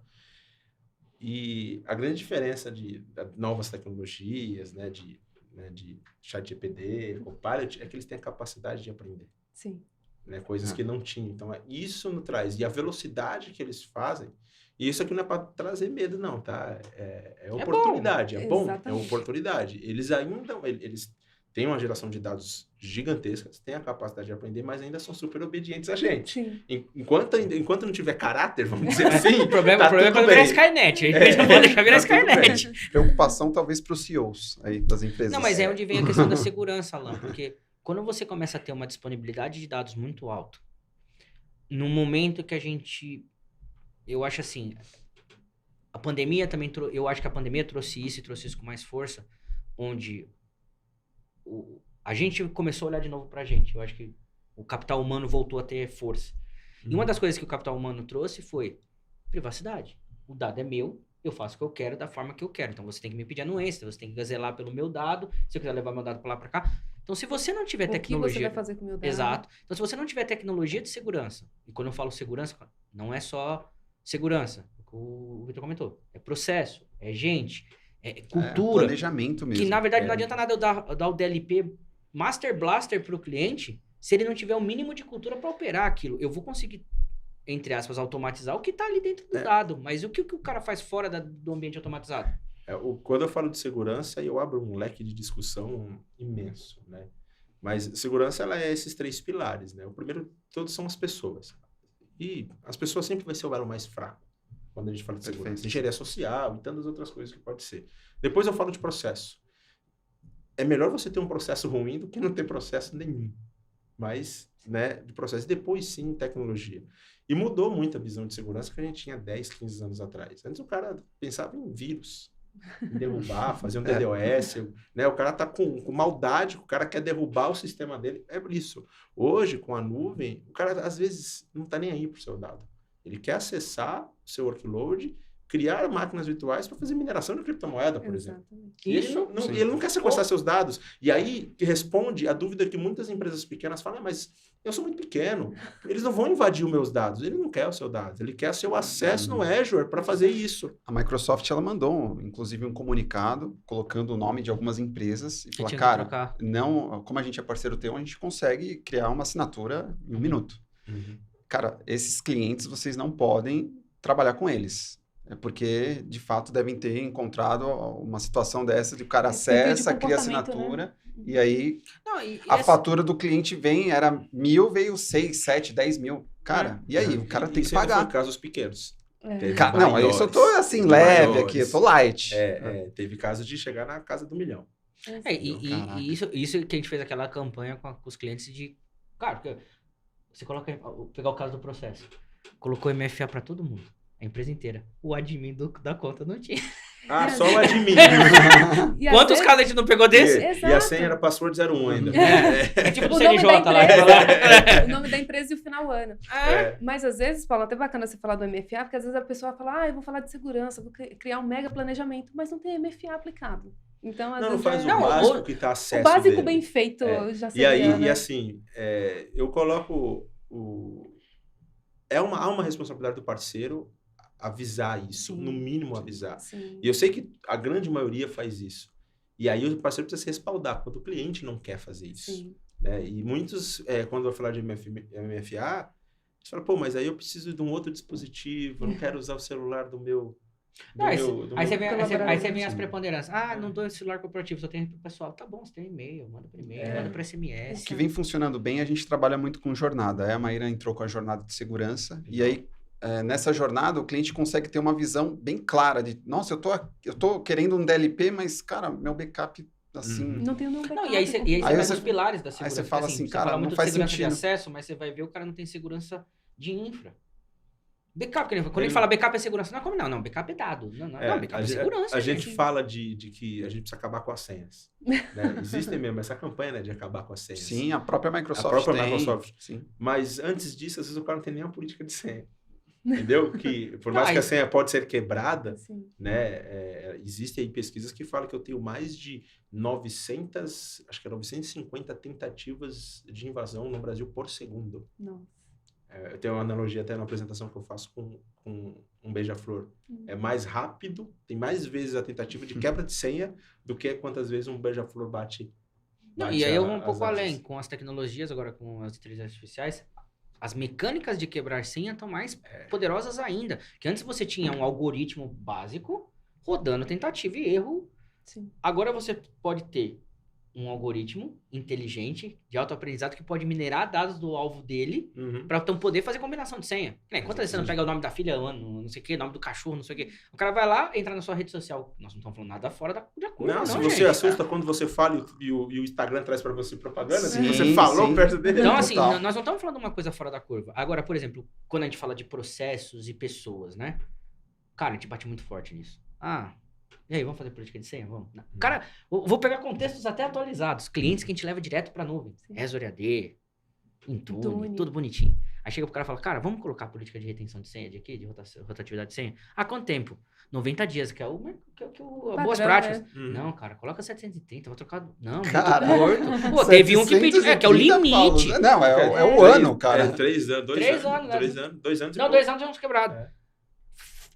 E a grande diferença de novas tecnologias, né, de ChatGPT, Copilot, é que eles têm a capacidade de aprender. Sim. Né, coisas que não tinham. Então, isso não traz. E a velocidade que eles fazem, e isso aqui não é para trazer medo, não, tá? É oportunidade, é bom, Exatamente. é oportunidade. Eles ainda, eles têm uma geração de dados gigantescas, têm a capacidade de aprender, mas ainda são super obedientes a gente. Sim. Enquanto não tiver caráter, vamos dizer assim, O problema tá é tudo quando virar bem. Skynet. A gente não pode deixar virar Tá tudo Skynet. Preocupação talvez para os CEOs aí das empresas. Não, mas é onde vem a questão da segurança, Alan. Porque quando você começa a ter uma disponibilidade de dados muito alta, no momento que a gente... Eu acho assim... A pandemia também... Eu acho que a pandemia trouxe isso e trouxe isso com mais força, onde a gente começou a olhar de novo pra gente. Eu acho que o capital humano voltou a ter força. E uma das coisas que o capital humano trouxe foi privacidade. O dado é meu, eu faço o que eu quero da forma que eu quero. Então você tem que me pedir anuência, você tem que gazelar pelo meu dado, se eu quiser levar meu dado pra lá pra cá. Então se você não tiver O que tecnologia... você vai fazer com o meu dado? Exato. Então se você não tiver tecnologia de segurança, e quando eu falo segurança, não é só segurança, o Vitor comentou, é processo, é gente, é cultura. Planejamento mesmo. Que na verdade não adianta nada eu dar o DLP Master Blaster pro cliente se ele não tiver o mínimo de cultura para operar aquilo. Eu vou conseguir, entre aspas, automatizar o que tá ali dentro do dado, mas o que o cara faz fora do ambiente automatizado? Quando eu falo de segurança, eu abro um leque de discussão imenso, né? Mas segurança, ela é esses 3 pilares, né? O primeiro, todos são as pessoas. E as pessoas sempre vai ser o elo mais fraco quando a gente fala de segurança. Perfeito. Engenharia social e tantas outras coisas que pode ser. Depois eu falo de processo. É melhor você ter um processo ruim do que não ter processo nenhum. Mas, né, de processo. Depois, sim, tecnologia. E mudou muito a visão de segurança que a gente tinha 10, 15 anos atrás. Antes o cara pensava em vírus, em derrubar, fazer um DDoS, né? O cara tá com maldade, o cara quer derrubar o sistema dele. É isso. Hoje, com a nuvem, o cara às vezes não tá nem aí pro seu dado. Ele quer acessar o seu workload, criar máquinas virtuais para fazer mineração de criptomoeda, por exemplo. Exatamente. E ele não quer sequestrar seus dados. E aí que responde a dúvida que muitas empresas pequenas falam, mas eu sou muito pequeno, eles não vão invadir os meus dados. Ele não quer os seus dados, ele quer seu acesso no Azure para fazer isso. A Microsoft, ela mandou, inclusive, um comunicado colocando o nome de algumas empresas e falou, tinha que cara, trocar. não, como a gente é parceiro teu, a gente consegue criar uma assinatura em 1 minuto. cara, esses clientes vocês não podem trabalhar com eles. É porque, de fato, devem ter encontrado uma situação dessa de o cara acessa, cria assinatura, e aí a fatura do cliente era 1.000, veio 6, 7, 10 mil. Cara, e aí? O cara tem que pagar. Foi casos pequenos. Não, isso eu tô assim, leve aqui, eu tô light. Teve casos de chegar na casa do 1 milhão. E isso que a gente fez aquela campanha com os clientes de... Cara, porque você coloca... Pegar o caso do processo. Colocou MFA pra todo mundo. A empresa inteira. O admin da conta não tinha. Só o admin. Quantos casos a gente não pegou desse? E a senha era password 01 ainda. É tipo o CNJ lá. O nome da empresa e o final ano. Mas às vezes, Paulo, até bacana você falar do MFA, porque às vezes a pessoa fala, eu vou falar de segurança, vou criar um mega planejamento, mas não tem MFA aplicado. Então, às vezes faz o básico que está acesso o básico dele. Bem feito já seria, E assim, eu coloco há uma responsabilidade do parceiro avisar isso, no mínimo avisar. Sim. E eu sei que a grande maioria faz isso. E aí o parceiro precisa se respaldar quando o cliente não quer fazer isso. Sim. Né? E muitos, quando eu vou falar de MFA, eles falam, pô, mas aí eu preciso de um outro dispositivo, eu não quero usar o celular do meu... Aí você vem as preponderâncias. Não dou celular corporativo, só tenho pro pessoal. Tá bom, você tem e-mail, manda por e-mail, manda por SMS. O que vem funcionando bem, a gente trabalha muito com jornada. A Maíra entrou com a jornada de segurança, e aí nessa jornada o cliente consegue ter uma visão bem clara de, nossa, eu tô querendo um DLP, mas, cara, meu backup, assim... Não tem nenhum backup. E aí você pega os pilares da segurança. Aí você fala assim, cara, você fala não muito faz de segurança sentido. de acesso, mas você vai ver o cara não tem segurança de infra. Backup, quando ele fala backup é segurança, não é como não, backup é dado. Não, backup é segurança. A gente fala de que a gente precisa acabar com as senhas. Né? Existe mesmo essa campanha, né, de acabar com as senhas. Sim, a própria Microsoft Sim. Mas antes disso, às vezes o cara não tem nem uma política de senha. Entendeu? Que por mais que a senha pode ser quebrada, né, existem aí pesquisas que falam que eu tenho mais de 950 tentativas de invasão no Brasil por segundo. Nossa. Eu tenho uma analogia até na apresentação que eu faço com um beija-flor. É mais rápido, tem mais vezes a tentativa de quebra de senha do que quantas vezes um beija-flor bate. E aí eu vou um pouco além, com as tecnologias, agora com as inteligências artificiais, as mecânicas de quebrar senha estão mais poderosas ainda. Que antes você tinha um algoritmo básico rodando tentativa e erro. Sim. Agora você pode ter um algoritmo inteligente de autoaprendizado que pode minerar dados do alvo dele para então poder fazer combinação de senha. Quantas vezes você não pega o nome da filha, não sei o que, nome do cachorro, não sei o que. O cara vai lá, entra na sua rede social. Nós não estamos falando nada fora da curva, não, se gente, você assusta quando você fala e o Instagram traz para você propaganda, sim, você falou perto dele. Então, assim, nós não estamos falando de uma coisa fora da curva. Agora, por exemplo, quando a gente fala de processos e pessoas, né? Cara, a gente bate muito forte nisso. E aí, vamos fazer política de senha? Vamos. Cara, vou pegar contextos até atualizados. Clientes que a gente leva direto pra nuvem. Azure AD, Intune, tudo bonitinho. Aí chega pro cara e fala, cara, vamos colocar política de retenção de senha de rotatividade de senha? Há quanto tempo? 90 dias, que é boas práticas. Não, cara, coloca 730, vou trocar... Não, cara, muito. Pô, teve um que pediu, que é o limite. Paulo. Não, é o ano, cara. 3 anos, 2 anos. 2 anos. Não, 2 anos já uns quebrados.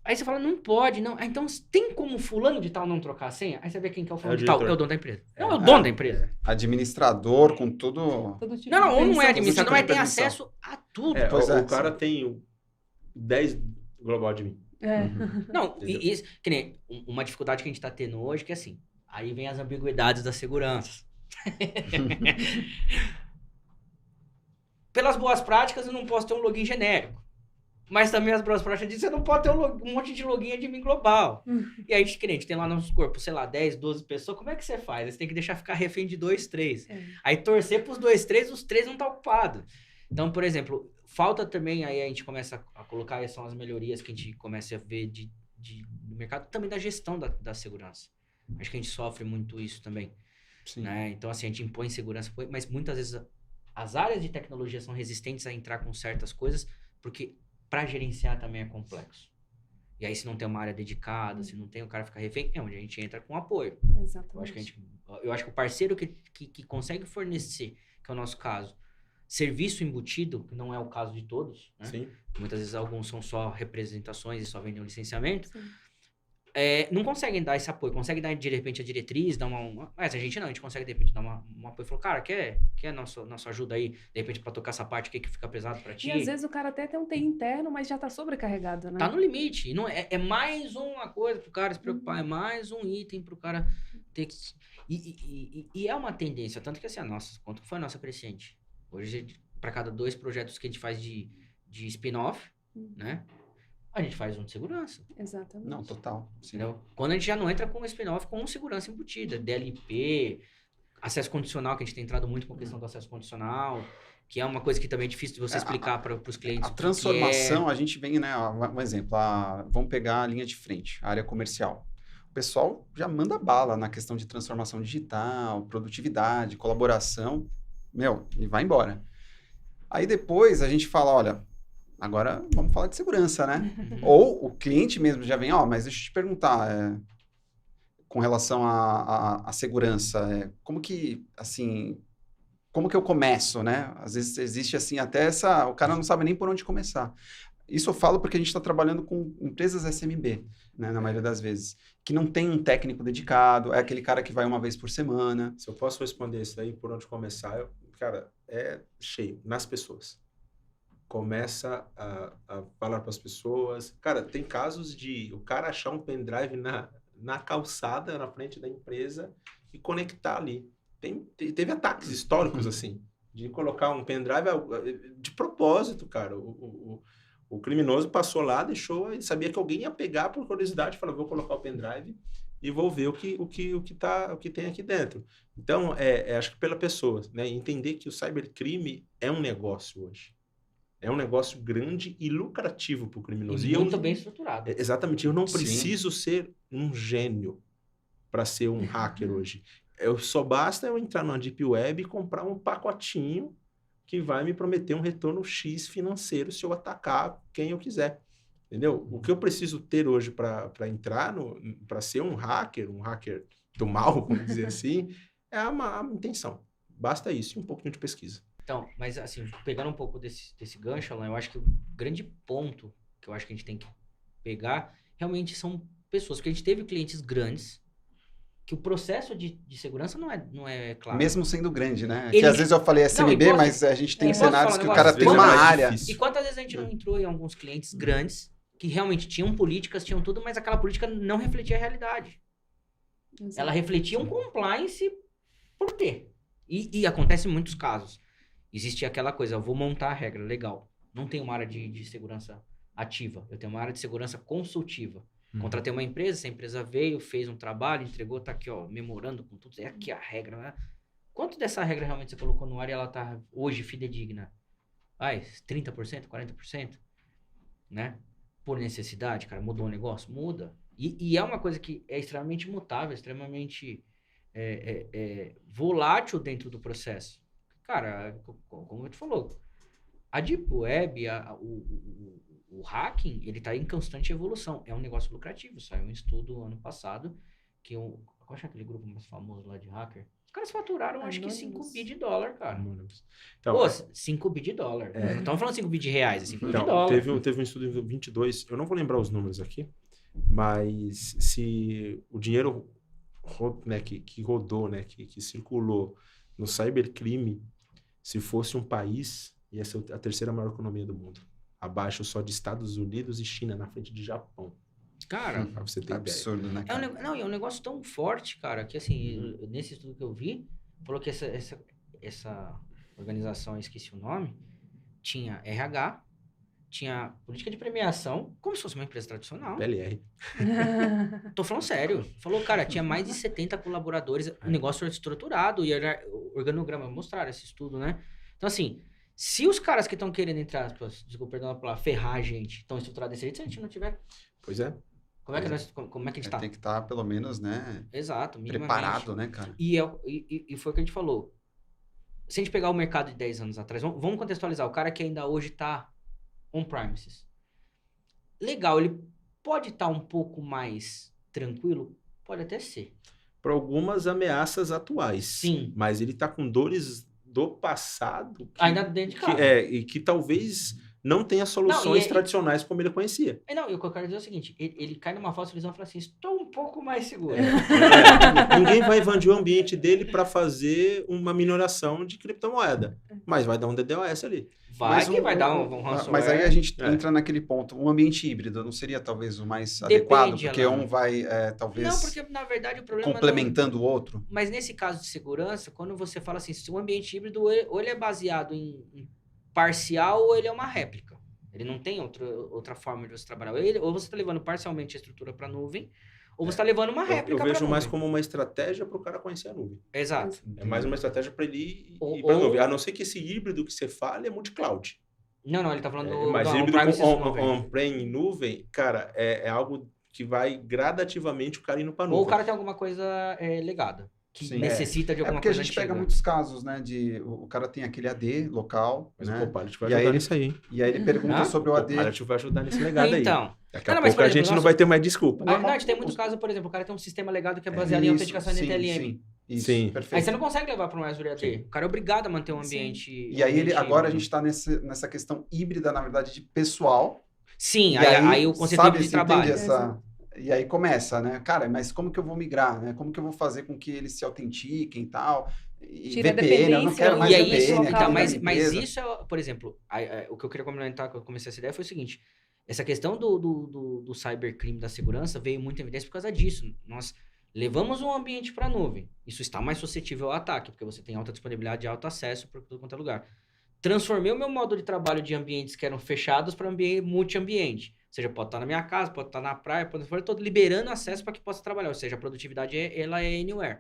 Aí você fala, não pode, não. Então, tem como fulano de tal não trocar a senha? Aí você vê quem que é o fulano de tal. É o dono da empresa. Não, é o dono da empresa. Administrador, com tudo... Tipo não é administrador, mas tem acesso a tudo. O cara tem 10 global admin. Não, isso, que nem uma dificuldade que a gente tá tendo hoje, que é assim, aí vem as ambiguidades da segurança. Pelas boas práticas, eu não posso ter um login genérico. Mas também as boas práticas dizem que você não pode ter um monte de login admin global. E aí, que nem a gente tem lá no nosso corpo, sei lá, 10, 12 pessoas, como é que você faz? Você tem que deixar ficar refém de 2, 3. Aí torcer pros 2, 3, os 3 não tá ocupados. Então, por exemplo, falta também, aí a gente começa a colocar, aí são as melhorias que a gente começa a ver no mercado, também da gestão da segurança. Acho que a gente sofre muito isso também. Né? Então, assim, a gente impõe segurança, mas muitas vezes as áreas de tecnologia são resistentes a entrar com certas coisas, porque para gerenciar também é complexo. E aí, se não tem uma área dedicada, se não tem, o cara fica refém, é onde a gente entra com apoio. Exatamente. Eu acho que o parceiro que consegue fornecer, que é o nosso caso, serviço embutido, que não é o caso de todos, né? Sim. Muitas vezes alguns são só representações e só vendem um licenciamento. não conseguem dar esse apoio, conseguem dar de repente a diretriz, dar mas a gente não, a gente consegue de repente dar um apoio e falar, cara, quer nossa ajuda aí, de repente pra tocar essa parte aqui que fica pesado pra ti? E às vezes o cara até tem um TI interno, mas já tá sobrecarregado, né? Tá no limite, não é mais uma coisa pro cara se preocupar, é mais um item pro cara ter que... E é uma tendência, tanto que assim, quanto foi a nossa crescente? Hoje, pra cada 2 projetos que a gente faz de spin-off, né? A gente faz um de segurança. Exatamente. Não, total. Sim. Entendeu? Quando a gente já não entra com um spin-off com segurança embutida, DLP, acesso condicional, que a gente tem entrado muito com a questão do acesso condicional, que é uma coisa que também é difícil de você explicar para os clientes. A transformação, a gente vem, né? Um exemplo, vamos pegar a linha de frente, a área comercial. O pessoal já manda bala na questão de transformação digital, produtividade, colaboração, e vai embora. Aí depois a gente fala, olha, agora vamos falar de segurança, né? Ou o cliente mesmo já vem, mas deixa eu te perguntar, com relação à segurança, como que eu começo, né? Às vezes existe assim, até o cara não sabe nem por onde começar. Isso eu falo porque a gente está trabalhando com empresas SMB, né, na maioria das vezes, que não tem um técnico dedicado, é aquele cara que vai uma vez por semana. Se eu posso responder isso aí, por onde começar, cara, é cheio, nas pessoas. Começa a falar para as pessoas. Cara, tem casos de o cara achar um pendrive na calçada, na frente da empresa e conectar ali. Teve ataques históricos, assim, de colocar um pendrive de propósito, cara. O criminoso passou lá, deixou e sabia que alguém ia pegar por curiosidade, falou, vou colocar o pendrive e vou ver o que tem aqui dentro. Então, acho que pela pessoa, né, entender que o cybercrime é um negócio hoje. É um negócio grande e lucrativo para o criminoso. E muito bem estruturado. Exatamente. Eu não preciso ser um gênio para ser um hacker hoje. Só basta eu entrar na Deep Web e comprar um pacotinho que vai me prometer um retorno X financeiro se eu atacar quem eu quiser. Entendeu? O que eu preciso ter hoje para entrar, para ser um hacker do mal, vamos dizer assim, é uma intenção. Basta isso e um pouquinho de pesquisa. Então, mas assim, pegando um pouco desse gancho, Alan, eu acho que o grande ponto que eu acho que a gente tem que pegar realmente são pessoas, porque a gente teve clientes grandes que o processo de segurança não é claro. Mesmo sendo grande, né? Que às vezes eu falei SMB, mas a gente tem cenários que o negócio, cara tem uma área. E quantas vezes a gente não entrou em alguns clientes grandes que realmente tinham políticas, tinham tudo, mas aquela política não refletia a realidade. Exato. Ela refletia um compliance por ter. E acontece em muitos casos. Existe aquela coisa, eu vou montar a regra, legal. Não tenho uma área de segurança ativa, eu tenho uma área de segurança consultiva. Contratei uma empresa, essa empresa veio, fez um trabalho, entregou, tá aqui, ó, memorando com tudo, é aqui a regra, né? Quanto dessa regra realmente você colocou no ar e ela tá hoje fidedigna? 30%, 40%? Né? Por necessidade, cara, mudou o negócio? Muda. E é uma coisa que é extremamente mutável, extremamente volátil dentro do processo. Cara, como eu te falou, a Deep Web, o hacking, ele tá em constante evolução. É um negócio lucrativo. Saiu um estudo ano passado que qual é aquele grupo mais famoso lá de hacker? Os caras faturaram, acho que 5 bi de dólar, cara. Então, 5 bi de dólar. Não estamos falando 5 bi de reais, é 5 bi de então, dólar. Teve um estudo em 22, eu não vou lembrar os números aqui, mas se o dinheiro que rodou, né, que circulou no cybercrime, se fosse um país, ia ser a 3ª maior economia do mundo. Abaixo só de Estados Unidos e China, na frente de Japão. Cara, pra você ter absurdo, ideia. Né, cara? É um negócio tão forte, cara, que assim, nesse estudo que eu vi, falou que essa organização, eu esqueci o nome, tinha RH, tinha política de premiação, como se fosse uma empresa tradicional. PLR. Tô falando sério. Falou, cara, tinha mais de 70 colaboradores, o negócio era estruturado, e era o organograma, mostraram esse estudo, né? Então, assim, se os caras que estão querendo, entre aspas, desculpa, perdão a palavra, ferrar a gente, estão estruturados desse jeito, se a gente não tiver... Pois é. Como é que a gente tá? Tem que estar, pelo menos, né? Exato, minimamente. Preparado, né, cara? E foi o que a gente falou. Se a gente pegar o mercado de 10 anos atrás, vamos contextualizar, o cara que ainda hoje tá on-premises. Legal, ele pode estar um pouco mais tranquilo? Pode até ser. Para algumas ameaças atuais. Sim. Mas ele tá com dores do passado. Ainda dentro de casa. E que talvez não tem as soluções Não, tradicionais como ele conhecia. Não, e o que eu quero dizer é o seguinte, ele cai numa falsa ilusão e fala assim, estou um pouco mais seguro. Ninguém vai invadir o ambiente dele para fazer uma minoração de criptomoeda, mas vai dar um DDoS ali. Vai dar um ransomware. Mas aí a gente entra naquele ponto. Um ambiente híbrido não seria talvez o mais adequado? Porque Alan. um vai, talvez, Não, porque na verdade o problema complementando o outro? Mas nesse caso de segurança, quando você fala assim, se o ambiente híbrido ou ele é baseado em parcial ou ele é uma réplica. Ele não tem outra forma de você trabalhar. Ou você está levando parcialmente a estrutura para a nuvem, ou você está levando uma réplica para a nuvem. Eu vejo mais como uma estratégia para o cara conhecer a nuvem. Exato. É mais uma estratégia para ele ir para a nuvem. A não ser que esse híbrido que você fala é multi-cloud. Não, ele está falando Mas híbrido on-prem em nuvem, cara, é algo que vai gradativamente o cara indo para a nuvem. Ou o cara tem alguma coisa legada. Que necessita de alguma coisa. É porque a gente pega muitos casos, né? O cara tem aquele AD local. Mas né? o Copilot vai ajudar nisso aí. E aí ele pergunta sobre o AD. O Copilot vai ajudar nesse legado aí. Então. Daqui a pouco a gente não vai ter mais desculpa. Não, a gente tem muitos casos, por exemplo, o cara tem um sistema legado que é baseado em autenticação NTLM. Sim, perfeito. Aí você não consegue levar para um Azure AD. O cara é obrigado a manter um ambiente. E aí agora a gente está nessa questão híbrida, na verdade, de pessoal. Sim, aí o conceito de trabalho. E aí começa, né? Cara, mas como que eu vou migrar, né? Como que eu vou fazer com que eles se autentiquem e tal? E tira VPN, eu não quero mais VPN. Então, mas isso é, por exemplo, o que eu queria complementar quando eu comecei essa ideia foi o seguinte, essa questão do cybercrime, da segurança, veio muito em evidência por causa disso. Nós levamos um ambiente para a nuvem. Isso está mais suscetível ao ataque, porque você tem alta disponibilidade e alto acesso para todo quanto é lugar. Transformei o meu modo de trabalho de ambientes que eram fechados para multi-ambiente. Ou seja, pode estar na minha casa, pode estar na praia, estou liberando acesso para que possa trabalhar. Ou seja, a produtividade ela é anywhere.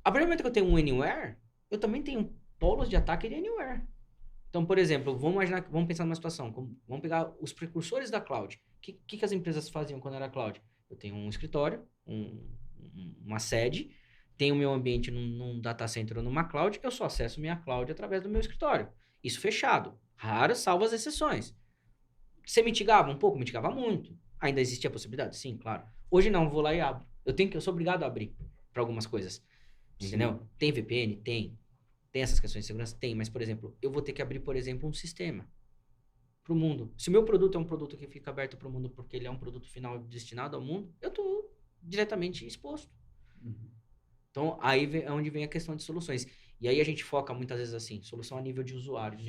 A partir do momento que eu tenho um anywhere, eu também tenho polos de ataque de anywhere. Então, por exemplo, vamos pensar numa situação. Vamos pegar os precursores da cloud. O que as empresas faziam quando era cloud? Eu tenho um escritório, uma sede, tenho o meu ambiente num data center ou numa cloud, eu só acesso minha cloud através do meu escritório. Isso fechado. Raro, salvo as exceções. Você mitigava um pouco? Mitigava muito. Ainda existia a possibilidade? Sim, claro. Hoje não, vou lá e abro. Eu sou obrigado a abrir para algumas coisas. Entendeu? Sim. Tem VPN? Tem. Tem essas questões de segurança? Tem. Mas, por exemplo, eu vou ter que abrir, por exemplo, um sistema para o mundo. Se o meu produto é um produto que fica aberto para o mundo porque ele é um produto final destinado ao mundo, eu estou diretamente exposto. Então, aí é onde vem a questão de soluções. E aí a gente foca muitas vezes assim, solução a nível de usuário,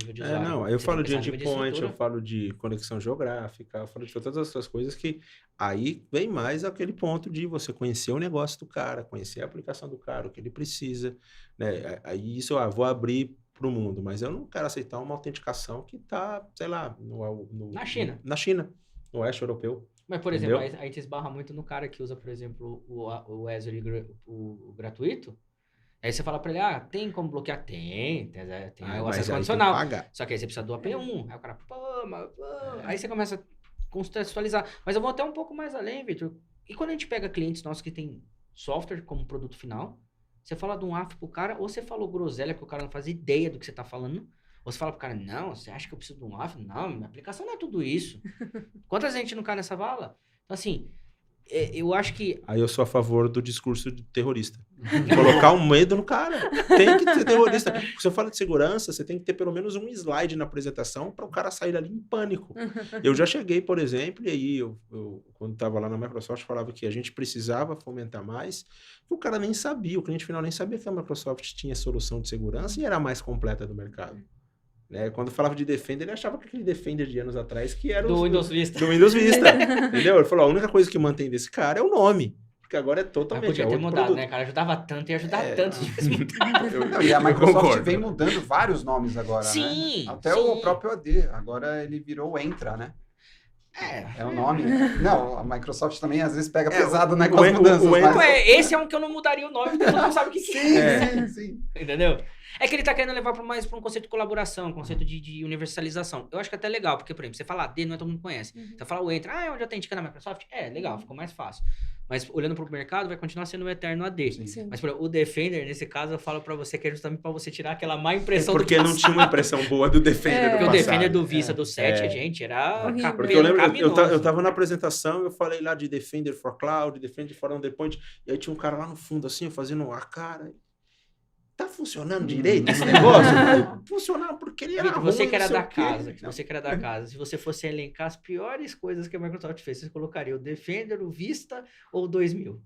eu falo de endpoint, eu falo de conexão geográfica, eu falo de todas essas coisas que aí vem mais aquele ponto de você conhecer o negócio do cara, conhecer a aplicação do cara, o que ele precisa, né? Aí isso, vou abrir para o mundo, mas eu não quero aceitar uma autenticação que está, sei lá, na China. Na China, no oeste europeu. Mas, por exemplo, aí a gente esbarra muito no cara que usa, por exemplo, o Azure o gratuito. Aí você fala pra ele, tem como bloquear? Tem o acesso condicional. Só que aí você precisa do AP1. Aí o cara, Aí você começa a contextualizar. Mas eu vou até um pouco mais além, Victor. E quando a gente pega clientes nossos que tem software como produto final, você fala de um AF pro cara, ou você falou groselha porque o cara não faz ideia do que você tá falando, ou você fala pro cara, não, você acha que eu preciso de um AF? Não, minha aplicação não é tudo isso. Quantas gente não cai nessa vala? Então, assim, eu acho que... Aí eu sou a favor do discurso de terrorista. Colocar um medo no cara. Tem que ser terrorista. Se você fala de segurança, você tem que ter pelo menos um slide na apresentação para o cara sair dali em pânico. Eu já cheguei, por exemplo, e aí eu quando estava lá na Microsoft, falava que a gente precisava fomentar mais, que o cara nem sabia, o cliente final nem sabia que a Microsoft tinha solução de segurança e era a mais completa do mercado. Né? Quando falava de Defender, ele achava que aquele Defender de anos atrás que era do Windows Vista. Do Windows Vista, entendeu? Ele falou, a única coisa que mantém desse cara é o nome, porque agora é totalmente podia ter mudado, produto. Né, cara? Ajudava tanto e ajudar tanto. E a Microsoft vem mudando vários nomes agora, sim, né? Até o próprio AD, agora ele virou o Entra, né? É o nome. Não, a Microsoft também às vezes pega pesado, né, com as mudanças. Esse é um que eu não mudaria o nome, porque todo mundo sabe o que é. Sim. Entendeu? É que ele tá querendo levar mais para um conceito de colaboração, um conceito de universalização. Eu acho que é até legal, porque, por exemplo, você fala AD, não é todo mundo conhece. Você fala o Entra, é onde autentica na Microsoft? Legal, ficou mais fácil. Mas olhando para o mercado, vai continuar sendo o eterno AD. Sim. Mas, por exemplo, o Defender, nesse caso, eu falo para você que é justamente para você tirar aquela má impressão do passado. Porque não tinha uma impressão boa do Defender do Porque passado. o Defender do Vista, do 7, gente, era porque eu lembro, eu tava na apresentação, eu falei lá de Defender for Cloud, Defender for Endpoint, e aí tinha um cara lá no fundo, assim, fazendo a cara... tá funcionando direito esse negócio? Funcionando porque ele era Vitor, você ruim, que era não sei da o quê. casa, se você fosse elencar as piores coisas que a Microsoft fez, você colocaria o Defender, o Vista ou o 2000?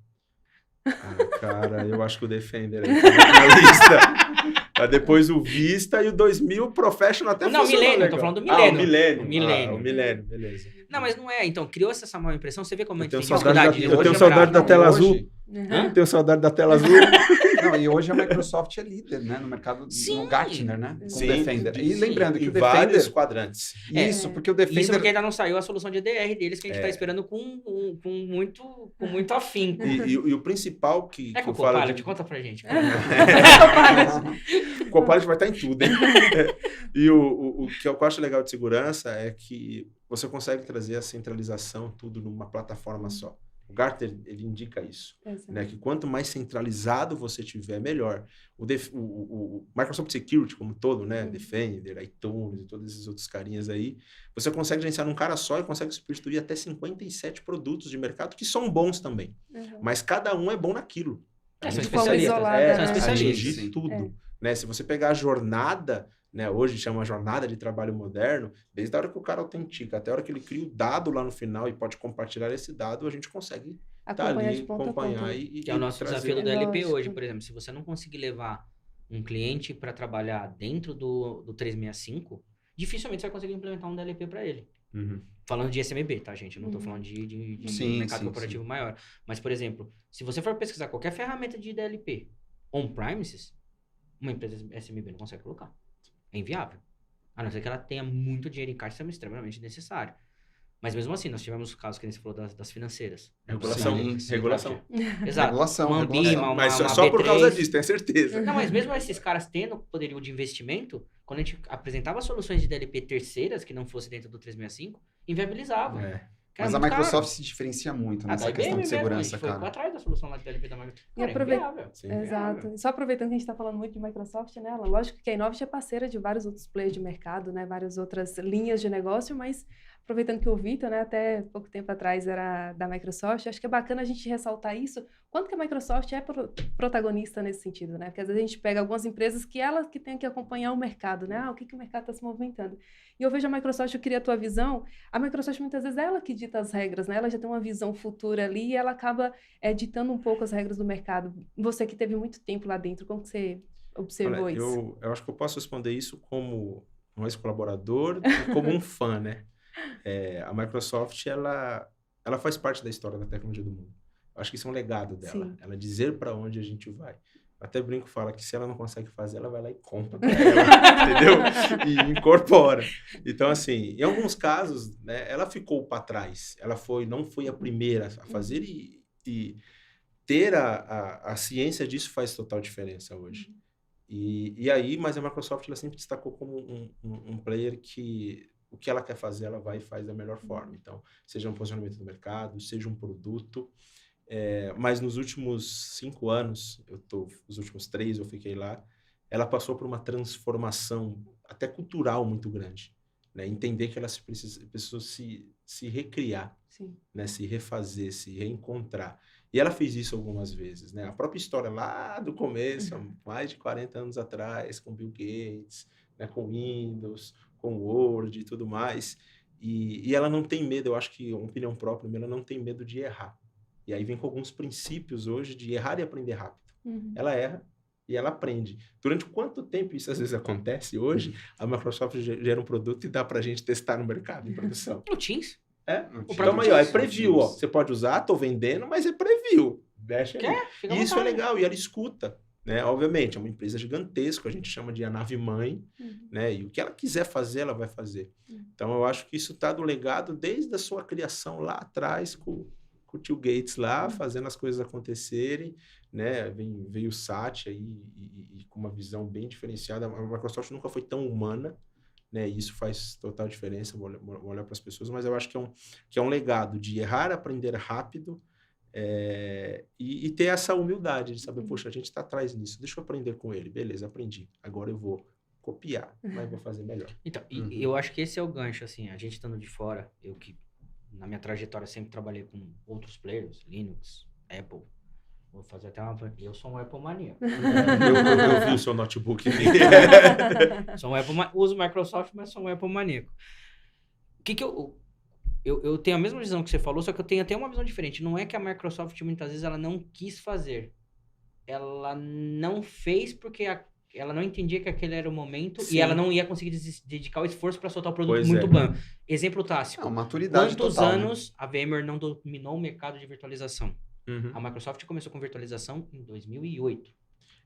Ah, cara, eu acho que o Defender aí tá na lista. Tá depois o Vista e o 2000 Professional até Não, funcionou Millennium, eu legal. tô falando do Ah, o Millennium. Millennium. O Millennium. Ah, o Millennium, beleza. Não, mas não é. Então, criou-se essa má impressão. Você vê como a Eu gente tenho tem saudade dificuldade da, eu hoje tenho saudade da lembrar. tela Hoje- azul. Uhum. Eu tenho saudade da tela azul. Não, e hoje a Microsoft é líder, né, no mercado, Sim. no Gartner, né, com Sim, o Defender. E sim. lembrando que Em o vários Defender... quadrantes. Isso, porque o Isso Defender... porque ainda não saiu a solução de EDR deles, que a gente É. tá esperando com muito afinco. E o principal que, É que com eu o falo Copilot, de... conta pra gente. O Copilot vai estar em tudo, hein? E o que eu acho legal de segurança é que você consegue trazer a centralização, tudo numa plataforma só. O Gartner, ele indica isso, né? Que quanto mais centralizado você tiver, melhor. O Microsoft Security como um todo, né? Defender, iTunes e todos esses outros carinhas aí, você consegue gerenciar num cara só e consegue substituir até 57 produtos de mercado que são bons também. Mas cada um é bom naquilo. São De forma especialistas. isolada, São né? especialistas. Atingir tudo. É. Né? Se você pegar a jornada, né? Hoje chama jornada de trabalho moderno, desde a hora que o cara autentica até a hora que ele cria o dado lá no final e pode compartilhar esse dado, a gente consegue estar Acompanhar de ali, ponta a acompanhar ponta. e Que é o nosso trazer. desafio do DLP Lógico. hoje, por exemplo. Se você não conseguir levar um cliente para trabalhar dentro do 365, dificilmente você vai conseguir implementar um DLP para ele. Uhum. Falando de SMB, tá, gente? Eu não tô falando de Sim, mercado sim, corporativo maior. Mas, por exemplo, se você for pesquisar qualquer ferramenta de DLP on-premises, uma empresa SMB não consegue colocar. É inviável. A não ser que ela tenha muito dinheiro em caixa, isso é extremamente necessário. Mas mesmo assim, nós tivemos casos que nem você falou das financeiras. Regulação. Sim, sim. Regulação. Exato. Regulação, Uma regulação. Ambima, Mas uma só por B3. causa disso, tenho certeza. Não, mas mesmo esses caras tendo poderio de investimento, quando a gente apresentava soluções de DLP terceiras, que não fosse dentro do 365, inviabilizava. É. Cara, Mas a muito Microsoft caro. se diferencia muito Ah, da nessa IBM questão de mesmo, a segurança, gente foi cara. atrás da solução lá de DLP da Microsoft. E Cara, é aproveit- inviável. Sim. Exato. E só aproveitando que a gente está falando muito de Microsoft, né, Alan? Lógico que a Innovit é parceira de vários outros players de mercado, né? Várias outras linhas de negócio, mas aproveitando que o Vitor, né, até pouco tempo atrás era da Microsoft, acho que é bacana a gente ressaltar isso, quanto que a Microsoft é protagonista nesse sentido, né? Porque às vezes a gente pega algumas empresas que ela que tem que acompanhar o mercado, né? O que o mercado está se movimentando. E eu vejo a Microsoft, eu queria a tua visão, a Microsoft muitas vezes é ela que dita as regras, né? Ela já tem uma visão futura ali e ela acaba ditando um pouco as regras do mercado. Você que teve muito tempo lá dentro, como que você observou Olha, isso? eu acho que eu posso responder isso como um ex-colaborador e como um fã, né? A Microsoft, ela faz parte da história da tecnologia do mundo. Eu acho que isso é um legado dela. Sim. Ela dizer para onde a gente vai. Até brinco, fala que se ela não consegue fazer, ela vai lá e compra pra ela, entendeu? E incorpora. Então, assim, em alguns casos, né, ela ficou para trás. Ela não foi a primeira a fazer e ter a ciência disso faz total diferença hoje. E aí, mas a Microsoft ela sempre destacou como um player que o que ela quer fazer, ela vai e faz da melhor forma. Então, seja um posicionamento do mercado, seja um produto. Mas nos últimos 5 anos, os últimos 3 eu fiquei lá, ela passou por uma transformação até cultural muito grande. Né? Entender que ela precisou se recriar, Sim. né? Se refazer, se reencontrar. E ela fez isso algumas vezes. Né? A própria história lá do começo, há mais de 40 anos atrás, com Bill Gates, né? Com Windows, com Word e tudo mais. E ela não tem medo, eu acho que uma opinião própria, ela não tem medo de errar. E aí vem com alguns princípios hoje de errar e aprender rápido. Ela erra e ela aprende. Durante quanto tempo isso às vezes acontece hoje, a Microsoft gera um produto e dá pra gente testar no mercado, em produção. O Teams. Então aí, ó, é preview, ó. Você pode usar, tô vendendo, mas é preview. Deixa aí. Fica à E isso é vontade. legal, e ela escuta. Né? Obviamente, é uma empresa gigantesca, a gente chama de a nave-mãe, né? E o que ela quiser fazer, ela vai fazer. Então, eu acho que isso está do legado desde a sua criação lá atrás, com o tio Gates lá, fazendo as coisas acontecerem, né? Veio o Satya aí e com uma visão bem diferenciada. A Microsoft nunca foi tão humana, né? E isso faz total diferença, vou olhar para as pessoas, mas eu acho que é um legado de errar, aprender rápido, e ter essa humildade de saber, poxa, a gente está atrás nisso, deixa eu aprender com ele, beleza, aprendi, agora eu vou copiar, mas vou fazer melhor. Então, e eu acho que esse é o gancho, assim, a gente estando de fora, eu que na minha trajetória sempre trabalhei com outros players, Linux, Apple, Vou fazer até uma... Eu sou um Apple maníaco. Eu vi o seu notebook. Sou um Apple uso Microsoft, mas sou um Apple maníaco. O que eu tenho a mesma visão que você falou, só que eu tenho até uma visão diferente. Não é que a Microsoft, muitas vezes, ela não quis fazer. Ela não fez porque ela não entendia que aquele era o momento. Sim. E ela não ia conseguir dedicar o esforço para soltar o produto muito bom. Exemplo tático. Maturidade Quantos total, anos né? a VMware não dominou o mercado de virtualização? A Microsoft começou com virtualização em 2008.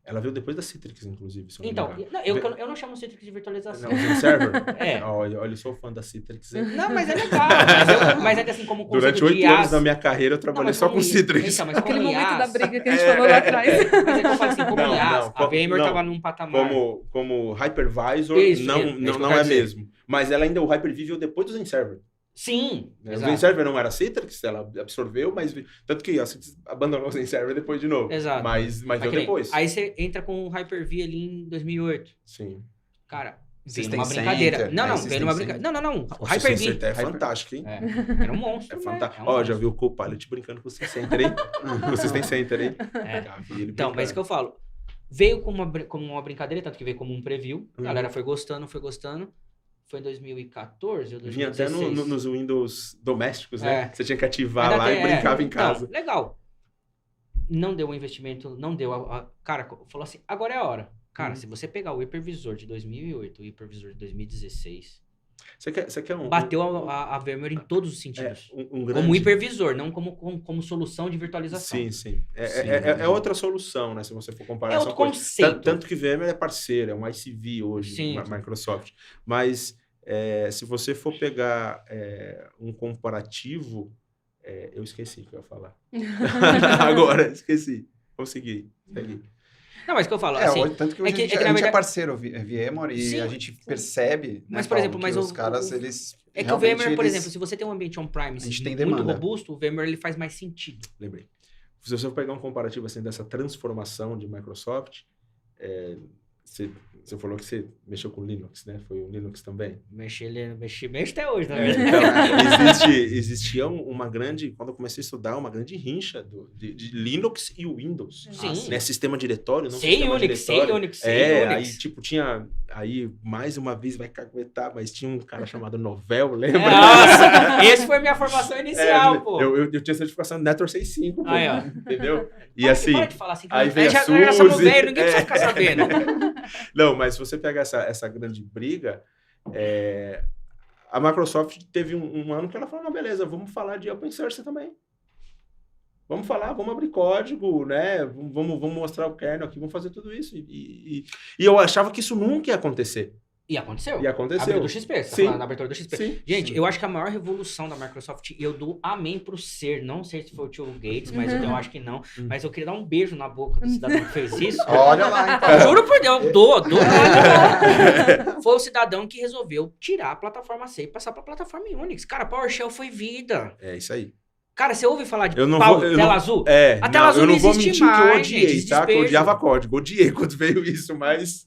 Ela veio depois da Citrix, inclusive. Então, eu não chamo Citrix de virtualização. Não, server? É. Olha, eu sou fã da Citrix. Hein? Não, mas é legal. Mas é assim, como durante 8 anos da minha carreira, eu trabalhei só com Citrix. Então, mas aquele como momento IaaS, da briga que a gente falou lá atrás. Mas é que eu falo assim, como IaaS, a VMware estava num patamar... Como hypervisor, não é mesmo. Mas ela ainda, o Hyper-V veio depois do Zen-Server. Sim, o Zen-Server não era Citrix, ela absorveu, mas tanto que a Citrix abandonou o Zen-Server depois de novo. Exato. Mas veio depois. Aí você entra com o Hyper-V ali em 2008. Sim. Cara, veio numa brincadeira. Veio numa brincadeira. Não. O Hyper-V é fantástico, hein? Era um monstro. É fantástico. Ó, já viu o Copilot brincando com o Center, hein? Vocês têm Center, hein? Então, mas é isso que eu falo. Veio como uma brincadeira, tanto que veio como um preview. A galera foi gostando. Foi em 2014 ou 2016. Vinha até nos Windows domésticos, né? Você tinha que ativar lá e brincava em casa. Então, legal. Não deu o investimento, não deu cara, falou assim, agora é a hora. Cara, se você pegar o hipervisor de 2008 e o hipervisor de 2016... Você quer bateu a VMware em todos os sentidos. Como hipervisor, não como solução de virtualização. Sim. É outra solução, né? Se você for comparar. É outro conceito. Tanto que VMware é parceiro, é um ICV hoje, Microsoft. Mas se você for pegar um comparativo, eu esqueci o que eu ia falar. Agora, esqueci. Vou seguir. Não, mas o que eu falo, assim... Tanto que hoje a gente é parceiro VMware e a gente percebe, mas, por exemplo, os caras, eles... É que o VMware, por exemplo, se você tem um ambiente on-premise muito robusto, o VMware ele faz mais sentido. Lembrei. Se você for pegar um comparativo assim dessa transformação de Microsoft, você falou que você mexeu com Linux, né? Foi o Linux também? Mexi até hoje, na verdade. Então, existia uma grande... Quando eu comecei a estudar, uma grande rincha de Linux e Windows. Sim. Né? Sistema diretório, não sem sistema Unix, diretório. sem Unix. Aí, tipo, tinha... Aí, mais uma vez, vai caguetar, mas tinha um cara chamado Novell, lembra? Nossa! Esse foi minha formação inicial, pô. Eu tinha certificação Network 6.5, pô. Aí, ó. Entendeu? E assim... Para de falar assim, que aí veio já somos velhos, ninguém precisa ficar sabendo. Não, mas se você pega essa grande briga, a Microsoft teve um ano que ela falou, não, beleza, vamos falar de open source também. Vamos abrir código, né? Vamos mostrar o kernel aqui, vamos fazer tudo isso. E eu achava que isso nunca ia acontecer. E aconteceu. Abriu do XP, você tá falando na abertura do XP. Sim, gente, eu acho que a maior revolução da Microsoft, e eu dou amém pro ser, não sei se foi o tio Gates, mas eu acho que não, mas eu queria dar um beijo na boca do cidadão que fez isso. Olha lá, então. Juro por Deus, dou. Foi o cidadão que resolveu tirar a plataforma C e passar pra plataforma Unix. Cara, PowerShell foi vida. É isso aí. Cara, você ouve falar de tela azul? A tela azul não existe mais. Eu não vou mentir mais, que eu odiei, gente, tá? Que eu odiava código. Odiei quando veio isso, mas...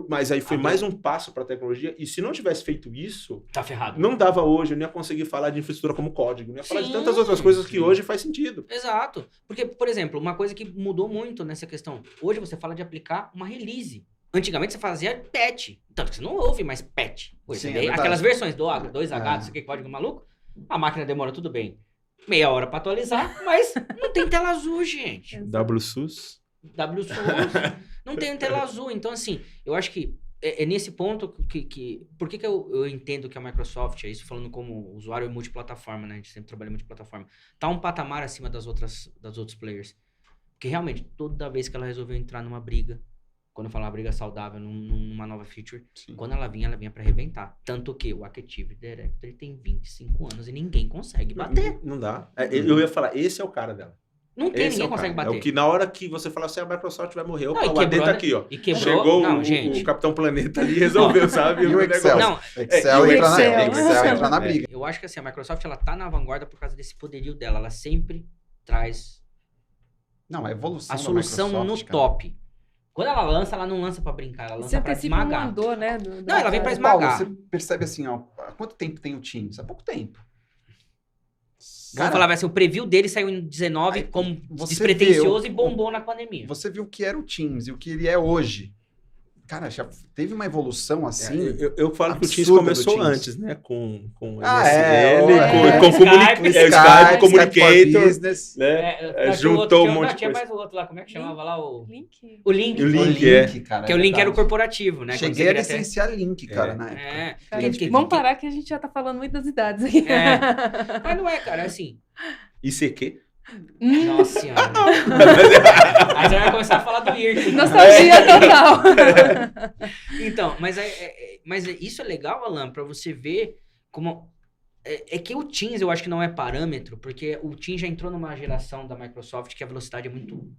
Mas aí foi mais um passo pra tecnologia. E se não tivesse feito isso... Tá ferrado. Não dava hoje. Eu não ia conseguir falar de infraestrutura como código. Não ia falar de tantas outras coisas que hoje faz sentido. Exato. Porque, por exemplo, uma coisa que mudou muito nessa questão. Hoje você fala de aplicar uma release. Antigamente você fazia patch. Tanto que você não ouve mais patch. Hoje você vê aquelas versões do 2H, não sei o que, código maluco. A máquina demora tudo bem. Meia hora pra atualizar, mas não tem tela azul, gente. WSUS. Não tem tela azul. Então, assim, eu acho que é nesse ponto que... Por que eu entendo que a Microsoft, isso falando como usuário multiplataforma, né? A gente sempre trabalha em multiplataforma. Tá um patamar acima das outros players. Porque, realmente, toda vez que ela resolveu entrar numa briga, quando eu falo uma briga saudável, numa nova feature, quando ela vinha pra arrebentar. Tanto que o Active Directory tem 25 anos e ninguém consegue bater. Não dá. Eu ia falar, esse é o cara dela. Não tem, ninguém consegue bater. É o que na hora que você fala assim, a Microsoft vai morrer, o AD tá aqui, ó. E quebrou. Chegou o Capitão Planeta ali e resolveu, sabe? E o Excel. Excel entra na briga. Eu acho que assim, a Microsoft, ela tá na vanguarda por causa desse poderio dela. Ela sempre traz... Não, a evolução a solução no top. Quando ela lança, ela não lança pra brincar, ela lança pra esmagar. Andor, né? Não, ela vem pra esmagar. Paulo, você percebe assim, ó, há quanto tempo tem o Teams? Há pouco tempo. Vamos falar assim, o preview dele saiu em 19 como despretensioso e bombou na pandemia. Você viu o que era o Teams e o que ele é hoje. Cara, já teve uma evolução assim. Eu falo que o Teams absurda começou do Teams. antes, né? Com MSN, com Skype, Skype Communicator, Business. né? Juntou um monte de tinha coisa. mais o outro lá, como é que chamava lá? O Link? Link. O Link, cara. Que o Link era o corporativo, né? Cheguei a licenciar Link, cara, na época. Vamos parar que a gente já tá falando muitas idades aqui. Mas não é, cara, é assim. ICQ. Nossa senhora. Aí você vai começar a falar do IRC. Nostalgia total. Então, mas isso é legal, Alan, pra você ver como... É que o Teams eu acho que não é parâmetro, porque o Teams já entrou numa geração da Microsoft que a velocidade é muito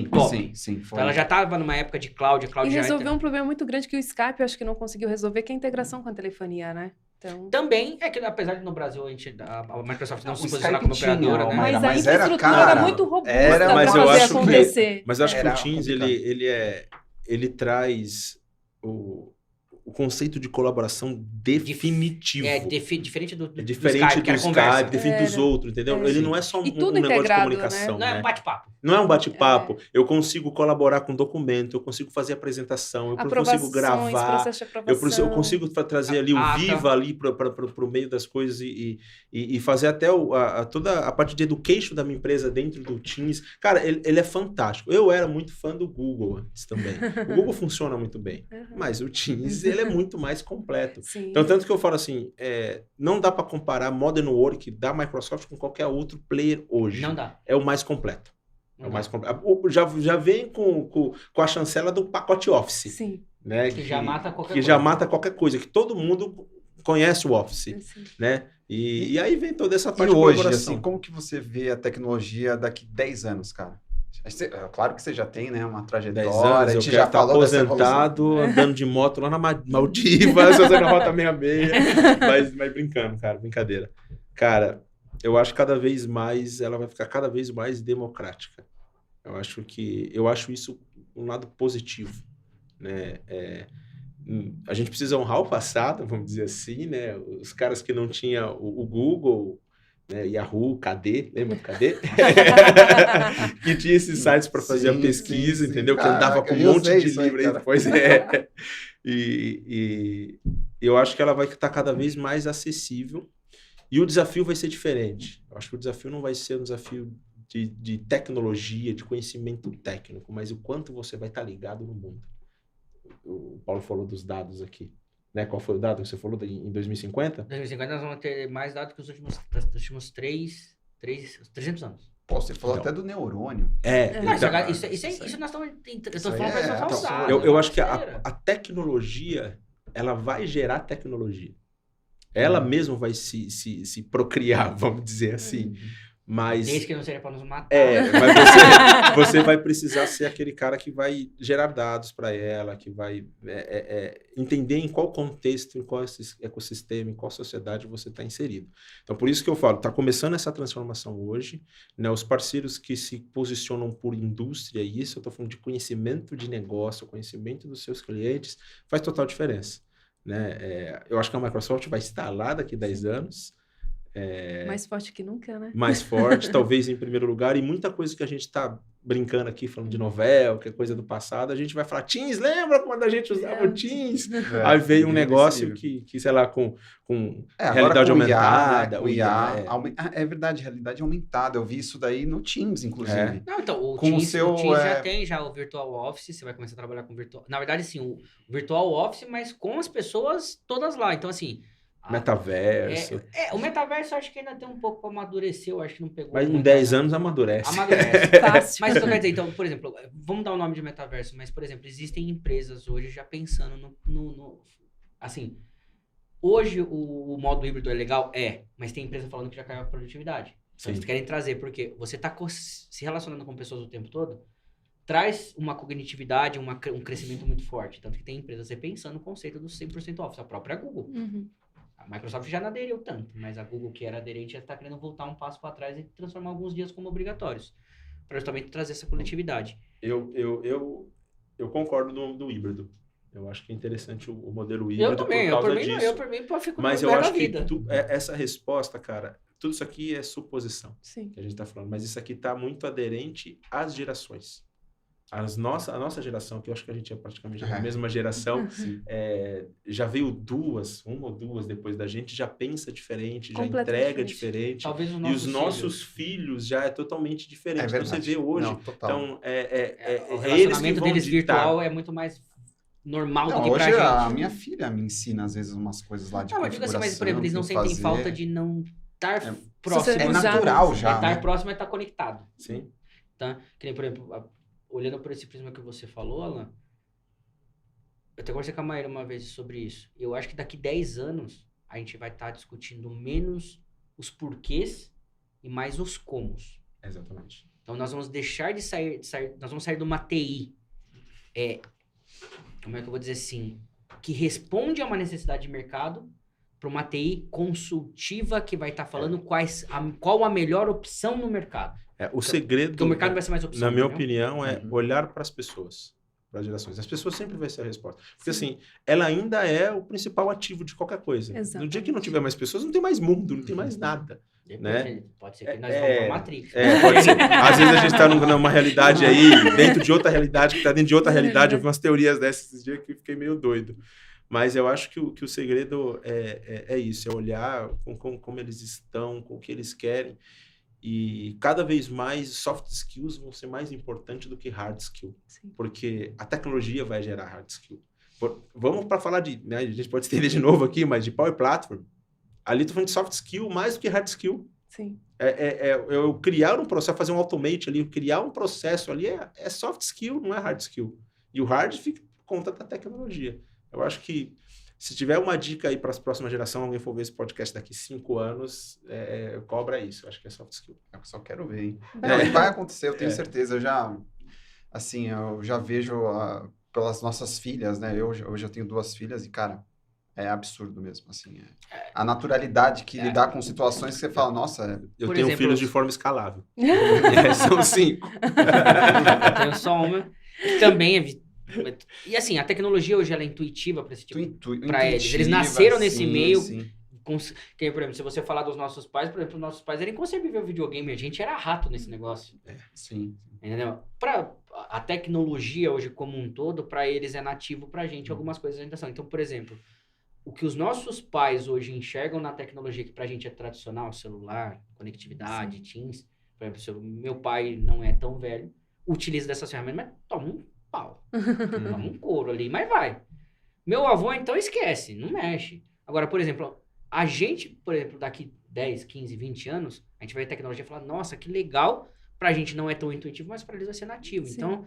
top. Sim. Então ela já estava numa época de cloud, a cloud E já resolveu um problema muito grande que o Skype eu acho que não conseguiu resolver, que é a integração com a telefonia, né? Então... Também, é que apesar de no Brasil a Microsoft não se O posicionar Skype como operadora, tinha, né? Mas a Mas era, infraestrutura cara, era muito robusta era, para mas eu fazer acho que- acontecer. Mas eu acho que Era o Teams, complicado. ele traz o conceito de colaboração definitivo. Diferente do É diferente Skype, que era conversa. diferente dos outros, entendeu? Ele não é só um E tudo negócio de integrado, comunicação, Não é um né? bate-papo. Não é um bate-papo. Eu consigo colaborar com documento, eu consigo fazer apresentação, eu consigo Aprovações, gravar, processo de aprovação. eu consigo trazer ali o Ata. Viva ali para o meio das coisas e fazer até toda a parte de education da minha empresa dentro do Teams. Cara, ele é fantástico. Eu era muito fã do Google antes também. O Google funciona muito bem, mas o Teams ele é muito mais completo. Sim. Então, tanto que eu falo assim, não dá para comparar Modern Work da Microsoft com qualquer outro player hoje. Não dá. É o mais completo. Não É o dá. mais completo. Já vem com a chancela do pacote Office. Sim. Né? Que já mata qualquer que coisa. já mata qualquer coisa, que todo mundo conhece o Office, Sim. né? E aí vem toda essa E parte de hoje, colaboração. assim, como que você vê a tecnologia daqui 10 anos, cara? Claro que você já tem, né, uma 10 trajetória, anos, a eu gente quero já estar falou dessa evolução. aposentado, andando de moto lá na Maldivas, fazendo a rota meia-meia. Mas brincando, cara, brincadeira. Cara, eu acho que cada vez mais, ela vai ficar cada vez mais democrática. Eu acho isso um lado positivo, né? A gente precisa honrar o passado, vamos dizer assim, né? Os caras que não tinham o Google, né? Yahoo, KD, lembra do KD? Que tinha esses sites para fazer a pesquisa, entendeu? Que andava com um monte de livro aí. Pois é. E eu acho que ela vai estar cada vez mais acessível. E o desafio vai ser diferente. Eu acho que o desafio não vai ser um desafio de tecnologia, de conhecimento técnico, mas o quanto você vai estar ligado no mundo. O Paulo falou dos dados aqui. Né? Qual foi o dado que você falou em 2050? Em 2050 nós vamos ter mais dados que os últimos 300 anos. Pô, você falou Então. até do neurônio. Não, então, isso nós estamos... Eu Isso tô falando aí pra então, falsar. eu acho que a tecnologia, ela vai gerar tecnologia. Ela mesma vai se procriar, vamos dizer assim. Mas Desde que não seja para nos matar. mas você vai precisar ser aquele cara que vai gerar dados para ela, que vai entender em qual contexto, em qual ecossistema, em qual sociedade você está inserido. Então, por isso que eu falo, está começando essa transformação hoje, né? Os parceiros que se posicionam por indústria, e isso eu estou falando de conhecimento de negócio, conhecimento dos seus clientes, faz total diferença. Né? Eu acho que a Microsoft vai estar lá daqui a 10 anos, Mais forte que nunca, né? mais forte, talvez em primeiro lugar, e muita coisa que a gente está brincando aqui, falando de novela, que é coisa do passado, a gente vai falar, Teams, lembra quando a gente usava o Teams? Aí veio um negócio que, sei lá, com realidade aumentada. Com IA, é verdade, realidade aumentada. Eu vi isso daí no Teams, inclusive. Não, então, o Com Teams, o seu, o Teams já tem o Virtual Office, você vai começar a trabalhar com Virtual... Na verdade, sim, o Virtual Office, mas com as pessoas todas lá. Então, assim... Metaverso. O metaverso eu acho que ainda tem um pouco para amadurecer, eu acho que não pegou. Mas em 10 anos amadurece. Amadurece. Fácil. Mas eu quero dizer, então, por exemplo, vamos dar o nome de metaverso, mas, por exemplo, existem empresas hoje já pensando no assim, hoje o modo híbrido é legal? Mas tem empresa falando que já caiu a produtividade. Então, eles querem trazer, porque você está se relacionando com pessoas o tempo todo, traz uma cognitividade, um crescimento muito forte. Tanto que tem empresas repensando o conceito do 100% Office, a própria Google. Uhum. A Microsoft já não aderiu tanto, mas a Google, que era aderente, já está querendo voltar um passo para trás e transformar alguns dias como obrigatórios, para justamente trazer essa coletividade. Eu concordo do híbrido. Eu acho que é interessante o modelo híbrido. Eu também, por causa disso. eu por mim, fico Mas no eu lugar acho da vida. que essa resposta, cara, tudo isso aqui é suposição Sim. que a gente está falando, mas isso aqui está muito aderente às gerações. A nossa geração, que eu acho que a gente é praticamente a mesma geração, já veio uma ou duas depois da gente, já pensa diferente, já entrega diferente. Talvez os e os nossos filhos já é totalmente diferente. Então você vê hoje. Não, total. O relacionamento deles virtual é muito mais normal do que pra hoje gente. A minha filha me ensina, às vezes, umas coisas lá de configuração. Mas, por exemplo, eles não sentem falta de não estar próximo. É natural já. Estar próximo é estar conectado. Sim. Tá? Que nem, por exemplo, olhando por esse prisma que você falou, Alan, eu até conversei com a Maíra uma vez sobre isso. Eu acho que daqui 10 anos a gente vai estar discutindo menos os porquês e mais os comos. Exatamente. Então nós vamos deixar de sair nós vamos sair de uma TI, como é que eu vou dizer assim, que responde a uma necessidade de mercado, para uma TI consultiva que vai estar falando qual a melhor opção no mercado. O segredo... Porque o mercado vai ser mais opção. Na minha opinião, é olhar para as pessoas, para as gerações. As pessoas sempre vai ser a resposta. Porque, assim, ela ainda é o principal ativo de qualquer coisa. Exatamente. No dia que não tiver mais pessoas, não tem mais mundo, não tem mais nada. Né? Pode ser que nós vamos para Matrix. Pode ser. Às vezes a gente está numa realidade aí, dentro de outra realidade, que está dentro de outra realidade. Eu vi umas teorias dessas dias que eu fiquei meio doido. Mas eu acho que o segredo é isso, é olhar como eles estão, com o que eles querem. E cada vez mais soft skills vão ser mais importantes do que hard skill. Sim. Porque a tecnologia vai gerar hard skill. Vamos para falar de... Né, a gente pode estender de novo aqui, mas de Power Platform. Ali estou falando de soft skill mais do que hard skill. Sim. Eu criar um processo, fazer um automate ali, criar um processo ali é soft skill, não é hard skill. E o hard fica por conta da tecnologia. Eu acho que se tiver uma dica aí para as próximas gerações, alguém for ver esse podcast daqui 5 anos, cobra isso. Eu acho que é soft skill. Eu só quero ver, hein? Vai acontecer, eu tenho certeza. Eu já vejo pelas nossas filhas, né? Hoje eu tenho 2 filhas e, cara, é absurdo mesmo, assim. A naturalidade que lidar com situações que você fala, nossa... Eu tenho filhos de forma escalável. São 5. Eu tenho só uma. Também E assim, a tecnologia hoje ela é intuitiva para esse tipo, para eles. Eles nasceram nesse meio. Sim. Por exemplo, se você falar dos nossos pais, por exemplo, os nossos pais eram inconcebível videogame, a gente era rato nesse negócio. Sim. Entendeu? A tecnologia hoje como um todo, para eles é nativo, pra gente algumas coisas ainda são. Então, por exemplo, o que os nossos pais hoje enxergam na tecnologia que pra gente é tradicional, celular, conectividade, Teams, por exemplo, meu pai não é tão velho, utiliza dessas ferramentas, mas toma um pau. Toma um couro ali, mas vai. Meu avô, então, esquece, não mexe. Agora, por exemplo, a gente, por exemplo, daqui 10, 15, 20 anos, a gente vai ver tecnologia e falar, nossa, que legal, pra gente não é tão intuitivo, mas pra eles vai ser nativo. Sim. Então,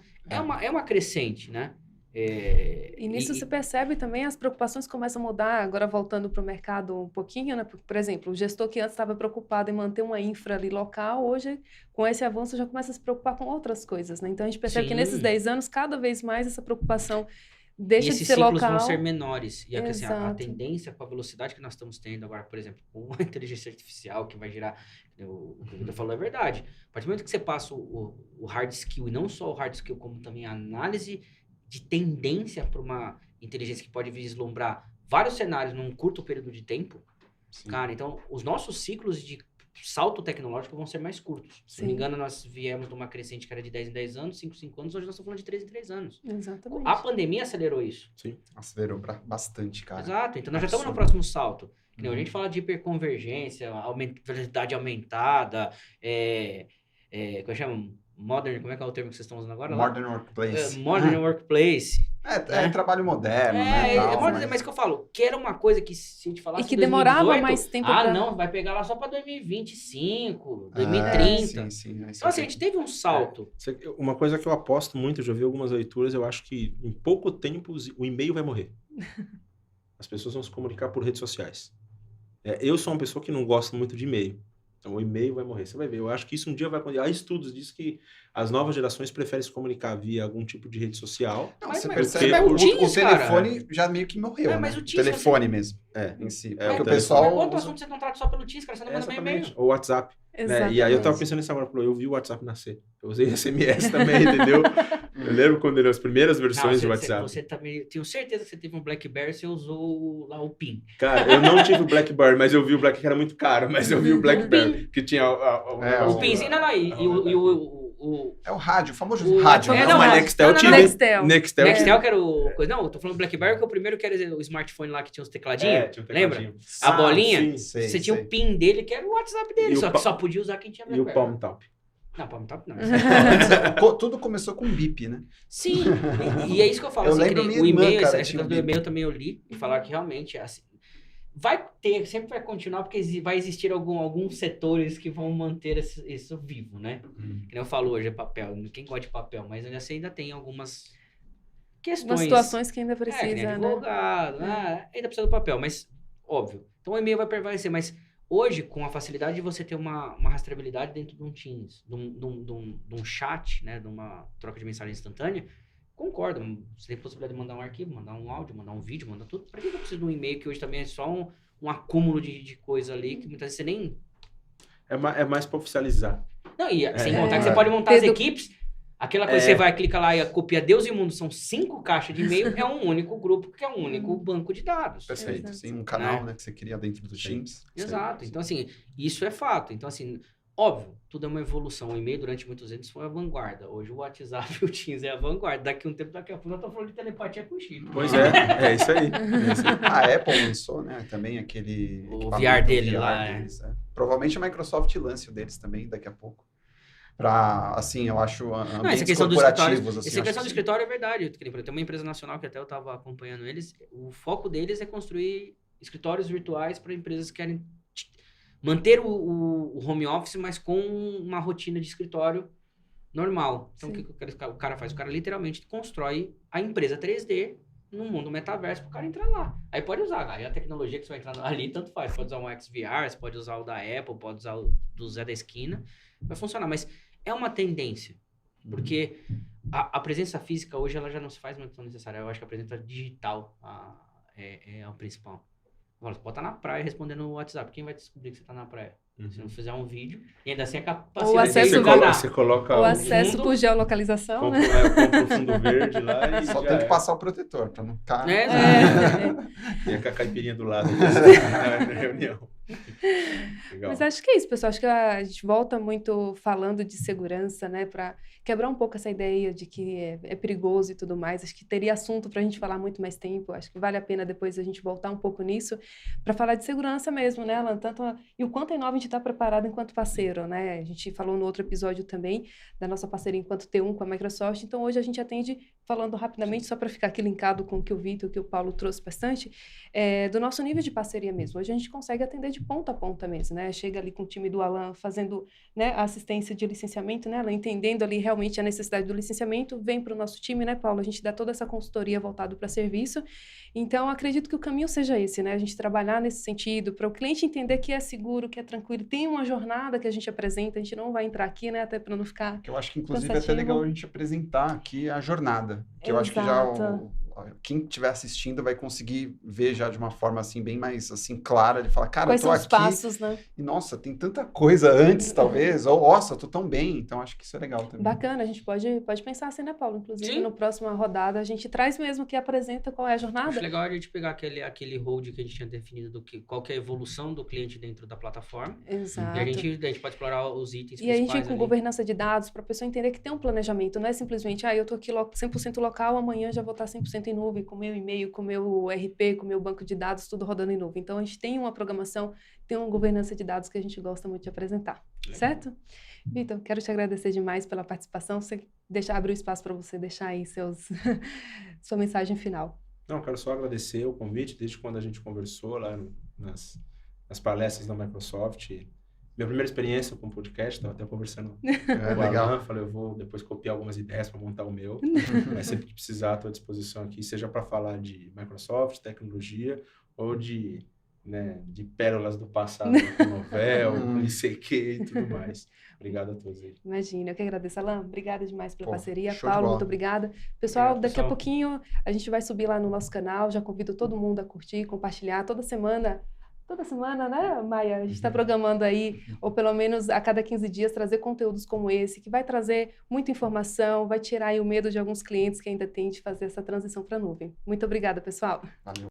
é uma crescente, né? E nisso se percebe também, as preocupações começam a mudar, agora voltando para o mercado um pouquinho, né? Por exemplo, o gestor que antes estava preocupado em manter uma infra ali local, hoje, com esse avanço, já começa a se preocupar com outras coisas, né? Então, a gente percebe que nesses 10 anos, cada vez mais essa preocupação deixa de ser local. Esses ciclos vão ser menores. E assim, a tendência com a velocidade que nós estamos tendo agora, por exemplo, com a inteligência artificial que vai gerar... O que o Vitor falou é verdade. A partir do momento que você passa o hard skill, e não só o hard skill, como também a análise de tendência para uma inteligência que pode vislumbrar vários cenários num curto período de tempo, cara, então os nossos ciclos de salto tecnológico vão ser mais curtos. Se não me engano, nós viemos de uma crescente que era de 10 em 10 anos, 5 em 5 anos, hoje nós estamos falando de 3 em 3 anos. Exatamente. A pandemia acelerou isso. Sim, acelerou bastante, cara. Exato, então nós já estamos no próximo salto. A gente fala de hiperconvergência, velocidade aumentada, como chama? Modern, como é que é o termo que vocês estão usando agora? Modern Workplace. Modern Workplace. Trabalho moderno, né? Mas que eu falo, que era uma coisa que se a gente falasse e que demorava 2018, mais tempo não, vai pegar lá só para 2025, 2030. Sim. Então, assim, a gente teve um salto. Uma coisa que eu aposto muito, eu já vi algumas leituras, eu acho que em pouco tempo o e-mail vai morrer. As pessoas vão se comunicar por redes sociais. Eu sou uma pessoa que não gosta muito de e-mail. Então, o e-mail vai morrer. Você vai ver. Eu acho que isso um dia vai acontecer. Há estudos diz que as novas gerações preferem se comunicar via algum tipo de rede social. Você percebe o telefone já meio que morreu, mas né? o telefone mesmo, em si. Porque o pessoal... Quanto assunto você não trata só pelo Teams, cara? Você não manda e-mail. Ou WhatsApp. Né? E aí eu tava pensando nisso agora, eu vi o WhatsApp nascer. Eu usei SMS também, entendeu? Eu lembro quando eram as primeiras versões de WhatsApp. Você também, tenho certeza que você teve um BlackBerry, você usou lá o PIN. Cara, eu não tive o BlackBerry, mas eu vi o BlackBerry, que era muito caro, mas eu vi o BlackBerry, que tinha o PINzinho, É o rádio, o famoso O rádio. WhatsApp. Não, mas Nextel eu tive. Nextel. Nextel que era o... Não, eu tô falando BlackBerry, que o primeiro que era o smartphone lá que tinha os tecladinhos. Tinha um lembra? tecladinho. A bolinha. Sei, você tinha o PIN dele, que era o WhatsApp dele, E só que só podia usar quem tinha E o BlackBerry. Palm Top. Não, Palm Top não. Tudo começou com bip, né? Sim, e é isso que eu falo. Eu assim, lembro que minha o irmã, e-mail, cara, essa tinha coisa um do bip. e-mail também eu li e falaram que realmente assim, sempre vai continuar, porque vai existir alguns setores que vão manter isso vivo, né? Que nem eu falo hoje, é papel. Quem gosta de papel, mas você ainda tem algumas questões. Umas situações que ainda Que nem precisa, né? advogado, ainda precisa do papel, mas óbvio. Então o e-mail vai prevalecer, mas hoje, com a facilidade de você ter uma rastreabilidade dentro de um Teams, de um chat, né, de uma troca de mensagem instantânea, concordo. Você tem possibilidade de mandar um arquivo, mandar um áudio, mandar um vídeo, mandar tudo. Para que eu preciso de um e-mail que hoje também é só um acúmulo de coisa ali, que muitas vezes você nem... É mais para oficializar. Não, e sem contar que você pode montar as equipes, aquela coisa que você vai, clica lá e copia Deus e o mundo, são 5 caixas de e-mail, é um único grupo, que é um único banco de dados. Perfeito. Exato. Sim, um canal, né, que você cria dentro do Teams. Exato. Então, assim, isso é fato. Então, assim, óbvio, tudo é uma evolução. O e-mail, durante muitos anos, foi a vanguarda. Hoje, o WhatsApp e o Teams é a vanguarda. Daqui a um tempo, daqui a pouco, eu tô falando de telepatia com o Chico. Pois é isso aí. A Apple lançou, né, também aquele... O VR dele VR lá, deles, Provavelmente a Microsoft lance o deles também, daqui a pouco. Pra, assim, eu acho, ambientes corporativos. Assim, essa questão do escritório é verdade. Tem uma empresa nacional que até eu estava acompanhando eles. O foco deles é construir escritórios virtuais para empresas que querem manter o home office, mas com uma rotina de escritório normal. Então, o que o cara faz? O cara literalmente constrói a empresa 3D no mundo metaverso para o cara entrar lá. Aí pode usar. Aí a tecnologia que você vai entrar ali, tanto faz. Pode usar um XVR, você pode usar o da Apple, pode usar o do Zé da Esquina. Vai funcionar, mas é uma tendência. Porque a presença física hoje ela já não se faz muito tão necessária. Eu acho que a presença digital é o principal. Agora, você pode estar na praia respondendo no WhatsApp. Quem vai descobrir que você está na praia? Se não fizer um vídeo, e ainda assim a capacidade Ou acesso você coloca o acesso por geolocalização, né? Compra o fundo verde lá e só tem que passar o protetor para não ficar... E a caipirinha do lado na reunião. Legal. Mas acho que é isso, pessoal. Acho que a gente volta muito falando de segurança, né? Para quebrar um pouco essa ideia de que é perigoso e tudo mais. Acho que teria assunto para a gente falar muito mais tempo. Acho que vale a pena depois a gente voltar um pouco nisso para falar de segurança mesmo, né, Alan? E o quanto é nova a gente está preparado enquanto parceiro, né? A gente falou no outro episódio também da nossa parceria enquanto T1 com a Microsoft. Então, hoje a gente atende, falando rapidamente, só para ficar aqui linkado com o que o Vitor e o que o Paulo trouxe bastante, do nosso nível de parceria mesmo. Hoje a gente consegue atender de ponta a ponta mesmo, né? Chega ali com o time do Alan fazendo, né, a assistência de licenciamento, né, Alan, entendendo ali realmente a necessidade do licenciamento, vem para o nosso time, né, Paulo? A gente dá toda essa consultoria voltada para serviço. Então, acredito que o caminho seja esse, né? A gente trabalhar nesse sentido, para o cliente entender que é seguro, que é tranquilo, tem uma jornada que a gente apresenta, a gente não vai entrar aqui, né, até para não ficar que eu acho que, inclusive, cansativo. é até legal a gente apresentar aqui a jornada, que eu acho que já quem estiver assistindo vai conseguir ver já de uma forma assim bem mais assim clara, de falar, cara, quais eu tô são os aqui passos, né? e nossa, tem tanta coisa antes talvez, ou nossa, eu tô tão bem, então acho que isso é legal também. Bacana, a gente pode pensar assim, né, Paulo? Inclusive, Sim. no próxima rodada, a gente traz mesmo que apresenta qual é a jornada. Acho legal a gente pegar aquele hold que a gente tinha definido qual que é a evolução do cliente dentro da plataforma. Exato. E a gente pode explorar os itens E a gente principais com ali. governança de dados, para a pessoa entender que tem um planejamento, não é simplesmente, eu tô aqui 100% local, amanhã já vou estar 100% em nuvem, com o meu e-mail, com o meu RP, com o meu banco de dados, tudo rodando em nuvem. Então, a gente tem uma programação, tem uma governança de dados que a gente gosta muito de apresentar, certo? Vitor, quero te agradecer demais pela participação, abrir o espaço para você deixar aí sua mensagem final. Não, quero só agradecer o convite, desde quando a gente conversou lá nas palestras da Microsoft. Minha primeira experiência com podcast, estava até conversando com o Alan, falei, eu vou depois copiar algumas ideias para montar o meu, mas sempre que precisar, estou à disposição aqui, seja para falar de Microsoft, tecnologia, ou de pérolas do passado, com Novell, com ICQ e tudo mais. Obrigado a todos aí. Imagina, eu que agradeço, Alan. Obrigada demais pela parceria. Show de Paulo, bola. muito obrigada. Pessoal, Obrigado, daqui a pessoal. pouquinho a gente vai subir lá no nosso canal. Já convido todo mundo a curtir, compartilhar. Toda semana toda semana, né, Maia? A gente está programando aí, ou pelo menos a cada 15 dias, trazer conteúdos como esse, que vai trazer muita informação, vai tirar aí o medo de alguns clientes que ainda têm de fazer essa transição para a nuvem. Muito obrigada, pessoal. Valeu.